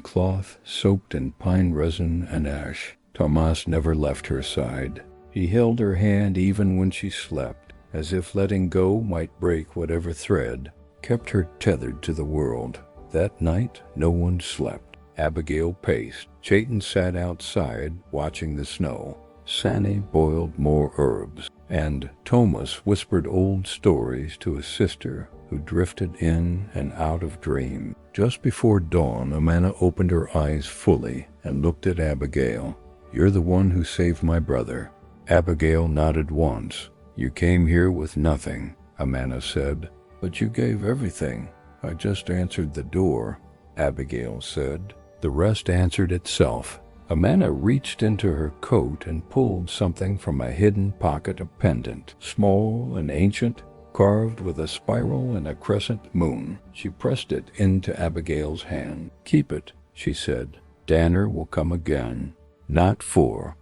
cloth soaked in pine resin and ash. Tomas never left her side. He held her hand even when she slept, as if letting go might break whatever thread kept her tethered to the world. That night, no one slept. Abigail paced. Chayton sat outside, watching the snow. Sani boiled more herbs, and Thomas whispered old stories to his sister, who drifted in and out of dream. Just before dawn, Amana opened her eyes fully and looked at Abigail. "You're the one who saved my brother." Abigail nodded once. "You came here with nothing," Amana said. "But you gave everything." "I just answered the door," Abigail said. The rest answered itself. Amana reached into her coat and pulled something from a hidden pocket, a pendant, small and ancient, carved with a spiral and a crescent moon. She pressed it into Abigail's hand. "Keep it," she said. "Danner will come again. Not for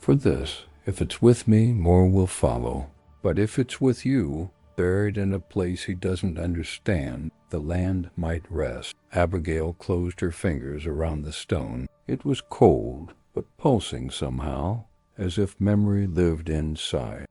this. If it's with me, more will follow. But if it's with you, buried in a place he doesn't understand, the land might rest." Abigail closed her fingers around the stone. It was cold, but pulsing somehow, as if memory lived inside.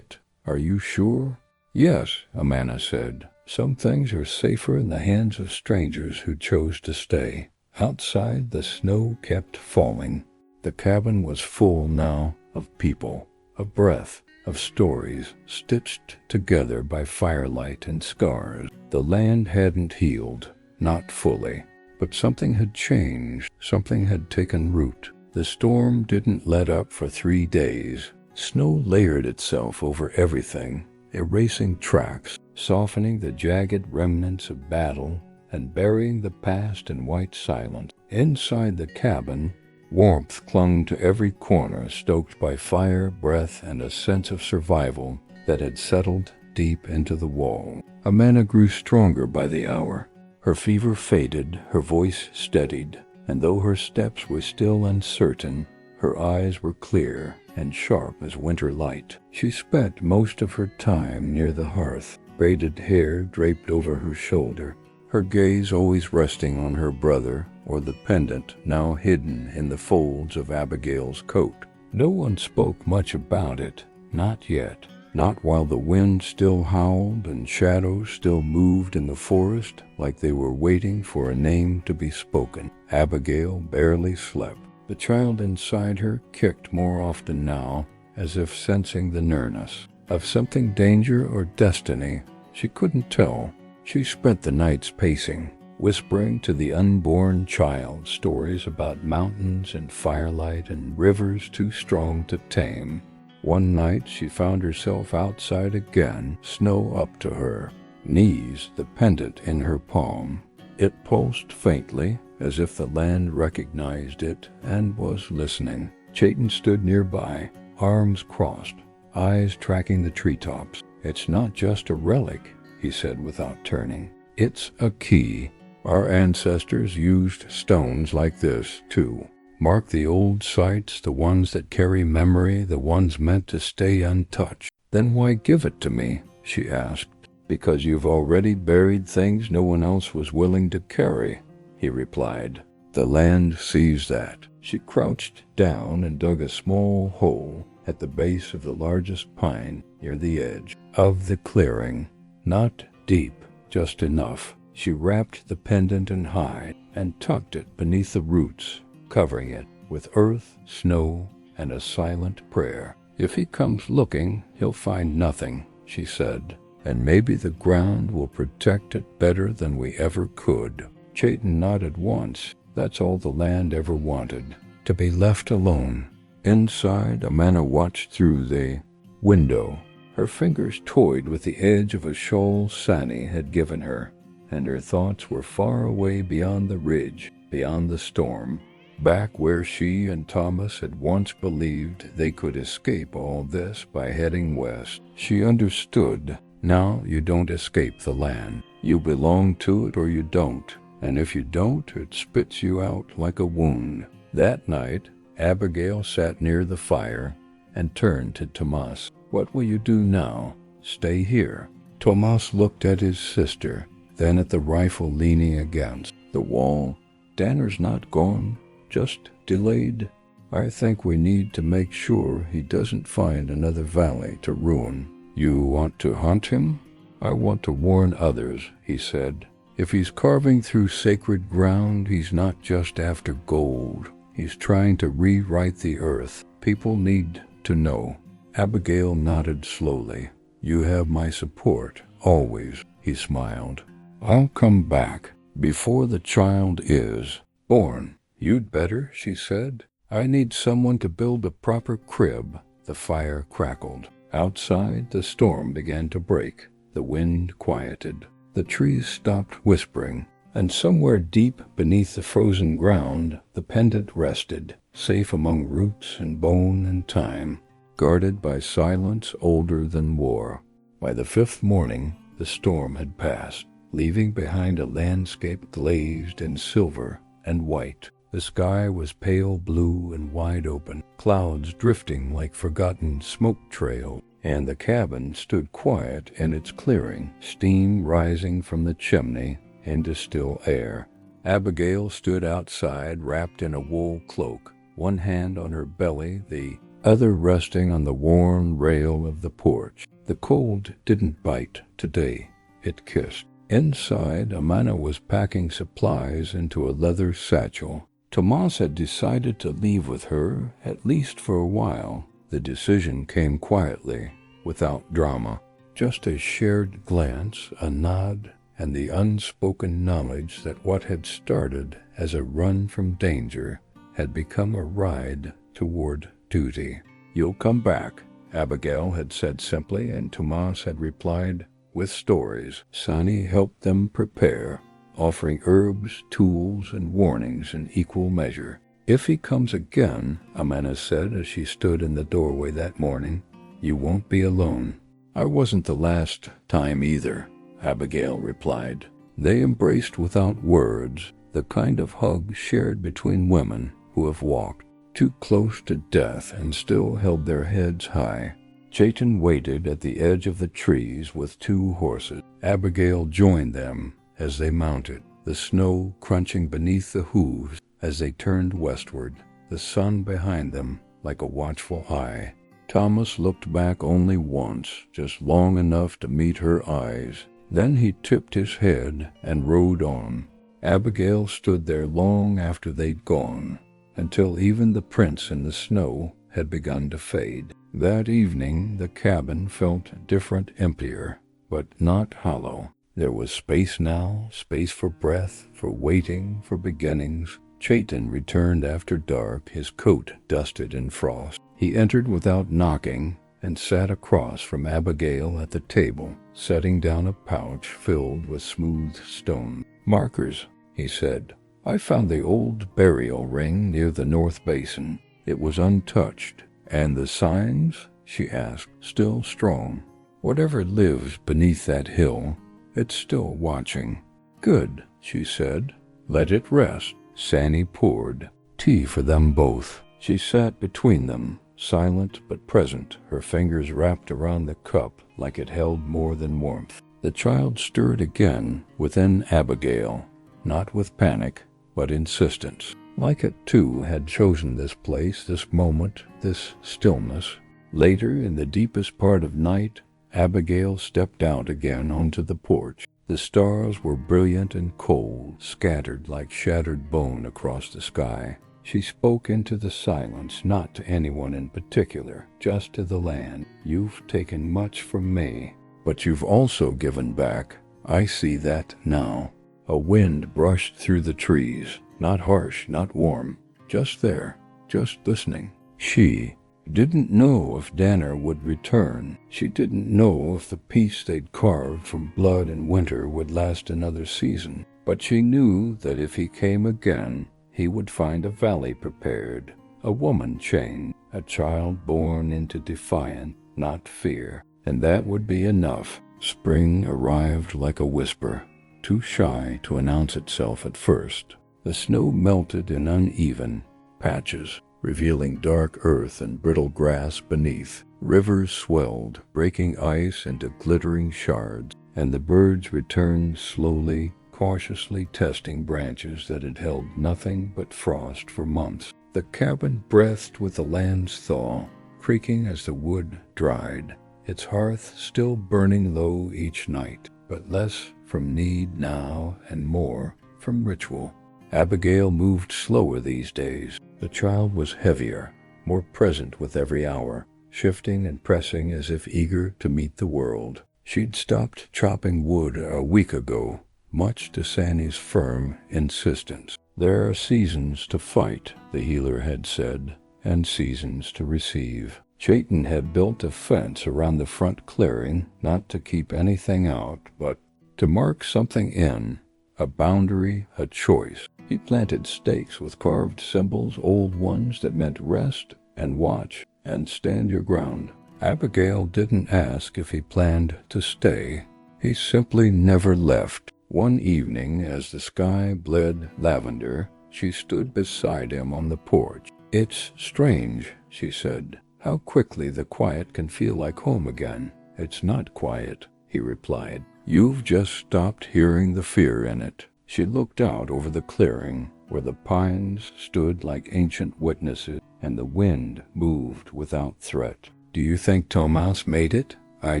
"Are you sure?" "Yes," Amana said. "Some things are safer in the hands of strangers who chose to stay." Outside, the snow kept falling. The cabin was full now of people, of breath, of stories stitched together by firelight and scars. The land hadn't healed, not fully, but something had changed, something had taken root. The storm didn't let up for 3 days. Snow layered itself over everything, erasing tracks, softening the jagged remnants of battle, and burying the past in white silence. Inside the cabin, warmth clung to every corner, stoked by fire, breath, and a sense of survival that had settled deep into the wall. Amana grew stronger by the hour. Her fever faded, her voice steadied, and though her steps were still uncertain, her eyes were clear and sharp as winter light. She spent most of her time near the hearth, braided hair draped over her shoulder, her gaze always resting on her brother or the pendant now hidden in the folds of Abigail's coat. No one spoke much about it, not yet. Not while the wind still howled and shadows still moved in the forest like they were waiting for a name to be spoken. Abigail barely slept. The child inside her kicked more often now, as if sensing the nearness of something, danger or destiny. She couldn't tell. She spent the nights pacing, whispering to the unborn child stories about mountains and firelight and rivers too strong to tame. One night she found herself outside again, snow up to her knees, the pendant in her palm. It pulsed faintly, as if the land recognized it and was listening. Chayton stood nearby, arms crossed, eyes tracking the treetops. "It's not just a relic," he said without turning. "It's a key. Our ancestors used stones like this, too. Mark the old sites, the ones that carry memory, the ones meant to stay untouched." "Then why give it to me?" she asked. "Because you've already buried things no one else was willing to carry," he replied. "The land sees that." She crouched down and dug a small hole at the base of the largest pine near the edge of the clearing. Not deep, just enough. She wrapped the pendant in hide and tucked it beneath the roots, covering it with earth, snow, and a silent prayer. "If he comes looking, he'll find nothing," she said, "and maybe the ground will protect it better than we ever could." Chayton nodded once. That's all the land ever wanted, to be left alone. Inside, Amana watched through the window. Her fingers toyed with the edge of a shawl Sani had given her, and her thoughts were far away beyond the ridge, beyond the storm. back where she and Thomas had once believed they could escape all this by heading west. She understood. Now you don't escape the land. You belong to it or you don't, and if you don't, it spits you out like a wound. That night, Abigail sat near the fire and turned to Tomas. What will you do now? Stay here. Tomas looked at his sister, then at the rifle leaning against the wall. Danner's not gone, just delayed. I think we need to make sure he doesn't find another valley to ruin. You want to hunt him? I want to warn others, he said. If he's carving through sacred ground, he's not just after gold. He's trying to rewrite the earth. People need to know. Abigail nodded slowly. You have my support, always, he smiled. I'll come back before the child is born. You'd better, she said. I need someone to build a proper crib. The fire crackled. Outside, the storm began to break. The wind quieted. The trees stopped whispering, and somewhere deep beneath the frozen ground, the pendant rested, safe among roots and bone and time, guarded by silence older than war. By the fifth morning, the storm had passed, leaving behind a landscape glazed in silver and white. The sky was pale blue and wide open, clouds drifting like forgotten smoke trails, and the cabin stood quiet in its clearing, steam rising from the chimney into still air. Abigail stood outside, wrapped in a wool cloak, one hand on her belly, the other resting on the worn rail of the porch. The cold didn't bite today, it kissed. Inside, Amana was packing supplies into a leather satchel. Tomas had decided to leave with her, at least for a while. The decision came quietly, without drama. Just a shared glance, a nod, and the unspoken knowledge that what had started as a run from danger had become a ride toward duty. You'll come back, Abigail had said simply, and Tomas had replied with stories. Sani helped them prepare, offering herbs, tools, and warnings in equal measure. If he comes again, Amana said as she stood in the doorway that morning, you won't be alone. I wasn't the last time either, Abigail replied. They embraced without words, the kind of hug shared between women who have walked too close to death and still held their heads high. Chayton waited at the edge of the trees with 2 horses. Abigail joined them as they mounted, the snow crunching beneath the hooves as they turned westward, the sun behind them like a watchful eye. Thomas looked back only once, just long enough to meet her eyes. Then he tipped his head and rode on. Abigail stood there long after they'd gone, until even the prints in the snow had begun to fade. That evening the cabin felt different, emptier, but not hollow. There was space now, space for breath, for waiting, for beginnings. Chayton returned after dark, his coat dusted in frost. He entered without knocking and sat across from Abigail at the table, setting down a pouch filled with smooth stone. Markers, he said. I found the old burial ring near the North Basin. It was untouched. And the signs, she asked, still strong. Whatever lives beneath that hill, it's still watching. Good, she said. Let it rest. Sani poured tea for them both. She sat between them, silent but present, her fingers wrapped around the cup like it held more than warmth. The child stirred again within Abigail, not with panic, but insistence. Like it too had chosen this place, this moment, this stillness. Later, in the deepest part of night, Abigail stepped out again onto the porch. The stars were brilliant and cold, scattered like shattered bone across the sky. She spoke into the silence, not to anyone in particular, just to the land. You've taken much from me, but you've also given back. I see that now. A wind brushed through the trees, not harsh, not warm, just there, just listening. She didn't know if Danner would return. She didn't know if the peace they'd carved from blood and winter would last another season. But she knew that if he came again, he would find a valley prepared, a woman chained, a child born into defiance, not fear, and that would be enough. Spring arrived like a whisper, too shy to announce itself at first. The snow melted in uneven patches, revealing dark earth and brittle grass beneath. Rivers swelled, breaking ice into glittering shards, and the birds returned slowly, cautiously testing branches that had held nothing but frost for months. The cabin breathed with the land's thaw, creaking as the wood dried, its hearth still burning low each night, but less from need now and more from ritual. Abigail moved slower these days. The child was heavier, more present with every hour, shifting and pressing as if eager to meet the world. She'd stopped chopping wood a week ago, much to Sandy's firm insistence. There are seasons to fight, the healer had said, and seasons to receive. Chayton had built a fence around the front clearing, not to keep anything out, but to mark something in, a boundary, a choice. He planted stakes with carved symbols, old ones that meant rest and watch and stand your ground. Abigail didn't ask if he planned to stay. He simply never left. One evening, as the sky bled lavender, she stood beside him on the porch. "It's strange," she said, "how quickly the quiet can feel like home again." "It's not quiet," he replied. "You've just stopped hearing the fear in it." She looked out over the clearing, where the pines stood like ancient witnesses, and the wind moved without threat. "Do you think Tomas made it?" "I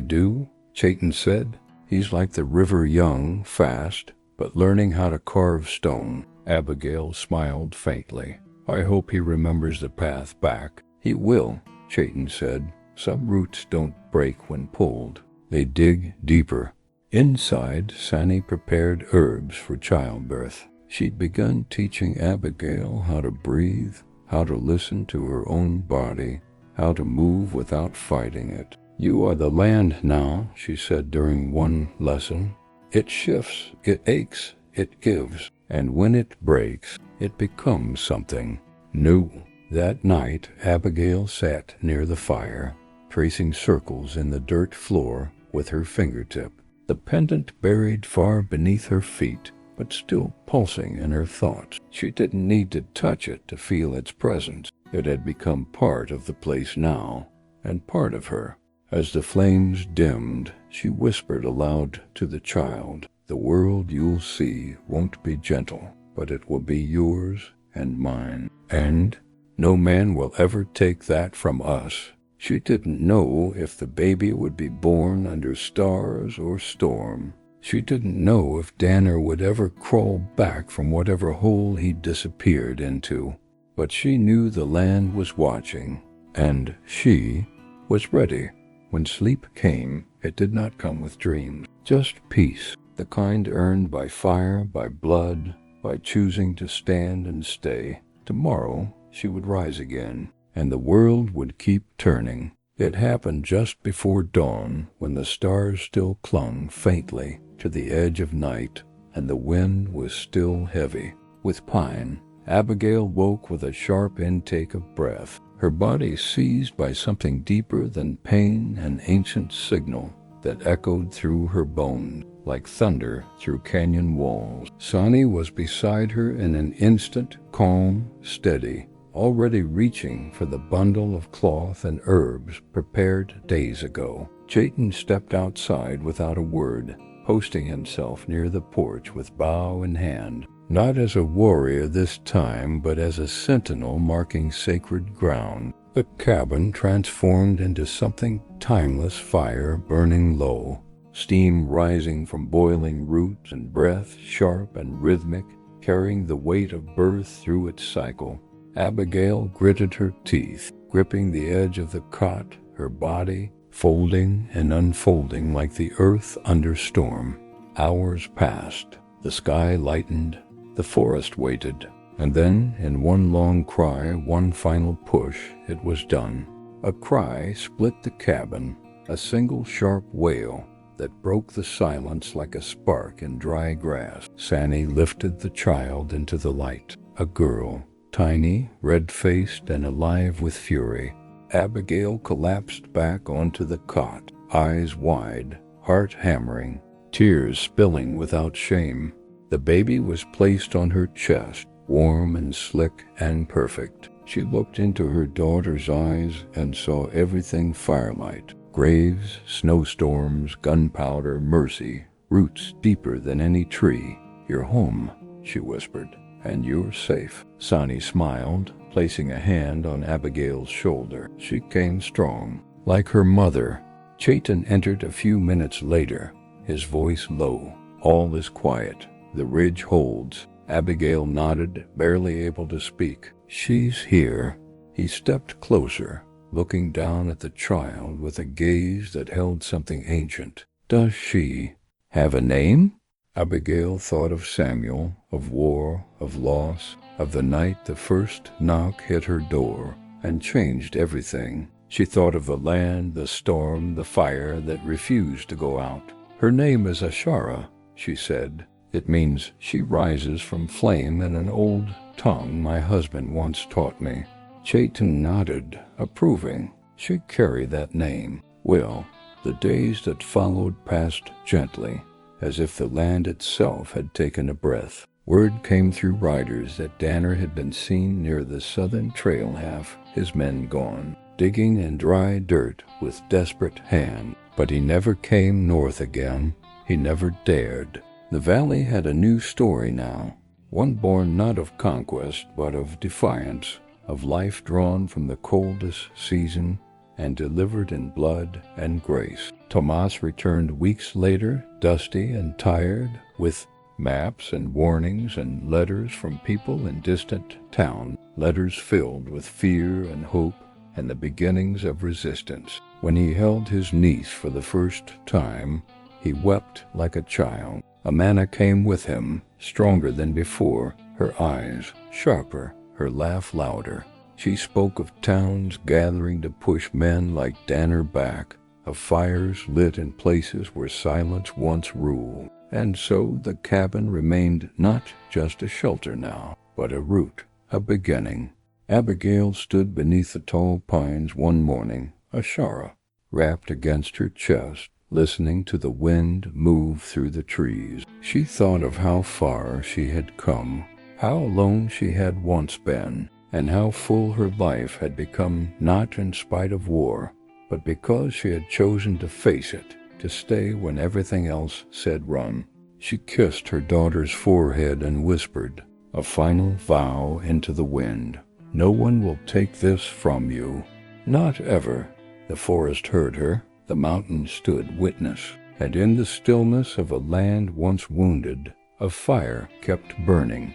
do," Chayton said. "He's like the river, young, fast, but learning how to carve stone." Abigail smiled faintly. "I hope he remembers the path back." "He will," Chayton said. "Some roots don't break when pulled. They dig deeper." Inside, Sandy prepared herbs for childbirth. She'd begun teaching Abigail how to breathe, how to listen to her own body, how to move without fighting it. "You are the land now," she said during one lesson. "It shifts, it aches, it gives, and when it breaks, it becomes something new." That night, Abigail sat near the fire, tracing circles in the dirt floor with her fingertip, the pendant buried far beneath her feet, but still pulsing in her thoughts. She didn't need to touch it to feel its presence. It had become part of the place now, and part of her. As the flames dimmed, she whispered aloud to the child, "The world you'll see won't be gentle, but it will be yours and mine. And no man will ever take that from us." She didn't know if the baby would be born under stars or storm. She didn't know if Danner would ever crawl back from whatever hole he'd disappeared into. But she knew the land was watching, and she was ready. When sleep came, it did not come with dreams, just peace, the kind earned by fire, by blood, by choosing to stand and stay. Tomorrow she would rise again, and the world would keep turning. It happened just before dawn, when the stars still clung faintly to the edge of night, and the wind was still heavy with pine. Abigail woke with a sharp intake of breath, her body seized by something deeper than pain, an ancient signal that echoed through her bones like thunder through canyon walls. Sonny was beside her in an instant, calm, steady, already reaching for the bundle of cloth and herbs prepared days ago. Chayton stepped outside without a word, posting himself near the porch with bow in hand, not as a warrior this time, but as a sentinel marking sacred ground. The cabin transformed into something timeless, fire burning low, steam rising from boiling roots, and breath sharp and rhythmic, carrying the weight of birth through its cycle. Abigail gritted her teeth, gripping the edge of the cot, her body folding and unfolding like the earth under storm. Hours passed. The sky lightened. The forest waited. And then, in one long cry, one final push, it was done. A cry split the cabin, a single sharp wail that broke the silence like a spark in dry grass. Sandy lifted the child into the light. A girl, tiny, red-faced, and alive with fury. Abigail collapsed back onto the cot, eyes wide, heart hammering, tears spilling without shame. The baby was placed on her chest, warm and slick and perfect. She looked into her daughter's eyes and saw everything firelight. Graves, snowstorms, gunpowder, mercy, roots deeper than any tree. "You're home," she whispered, "and you're safe." Sonny smiled, placing a hand on Abigail's shoulder. She came strong, like her mother. Chayton entered a few minutes later, his voice low. "All is quiet. The ridge holds." Abigail nodded, barely able to speak. "She's here." He stepped closer, looking down at the child with a gaze that held something ancient. "Does she have a name?" Abigail thought of Samuel, of war, of loss, of the night the first knock hit her door and changed everything. She thought of the land, the storm, the fire that refused to go out. "Her name is Ashara," she said. "It means she rises from flame in an old tongue my husband once taught me." Chayton nodded, approving. She'd carry that name. Well, the days that followed passed gently, as if the land itself had taken a breath. Word came through riders that Danner had been seen near the southern trail, half his men gone, digging in dry dirt with desperate hand. But he never came north again. He never dared. The valley had a new story now, one born not of conquest but of defiance, of life drawn from the coldest season and delivered in blood and grace. Tomas returned weeks later, dusty and tired, with maps and warnings and letters from people in distant towns, letters filled with fear and hope and the beginnings of resistance. When he held his niece for the first time, he wept like a child. Amana came with him, stronger than before, her eyes sharper, her laugh louder. She spoke of towns gathering to push men like Danner back, of fires lit in places where silence once ruled. And so the cabin remained not just a shelter now, but a root, a beginning. Abigail stood beneath the tall pines one morning, Ashara, wrapped against her chest, listening to the wind move through the trees. She thought of how far she had come, how alone she had once been, and how full her life had become, not in spite of war, but because she had chosen to face it, to stay when everything else said run. She kissed her daughter's forehead and whispered, a final vow into the wind. "No one will take this from you." Not ever. The forest heard her. The mountain stood witness, and in the stillness of a land once wounded, a fire kept burning.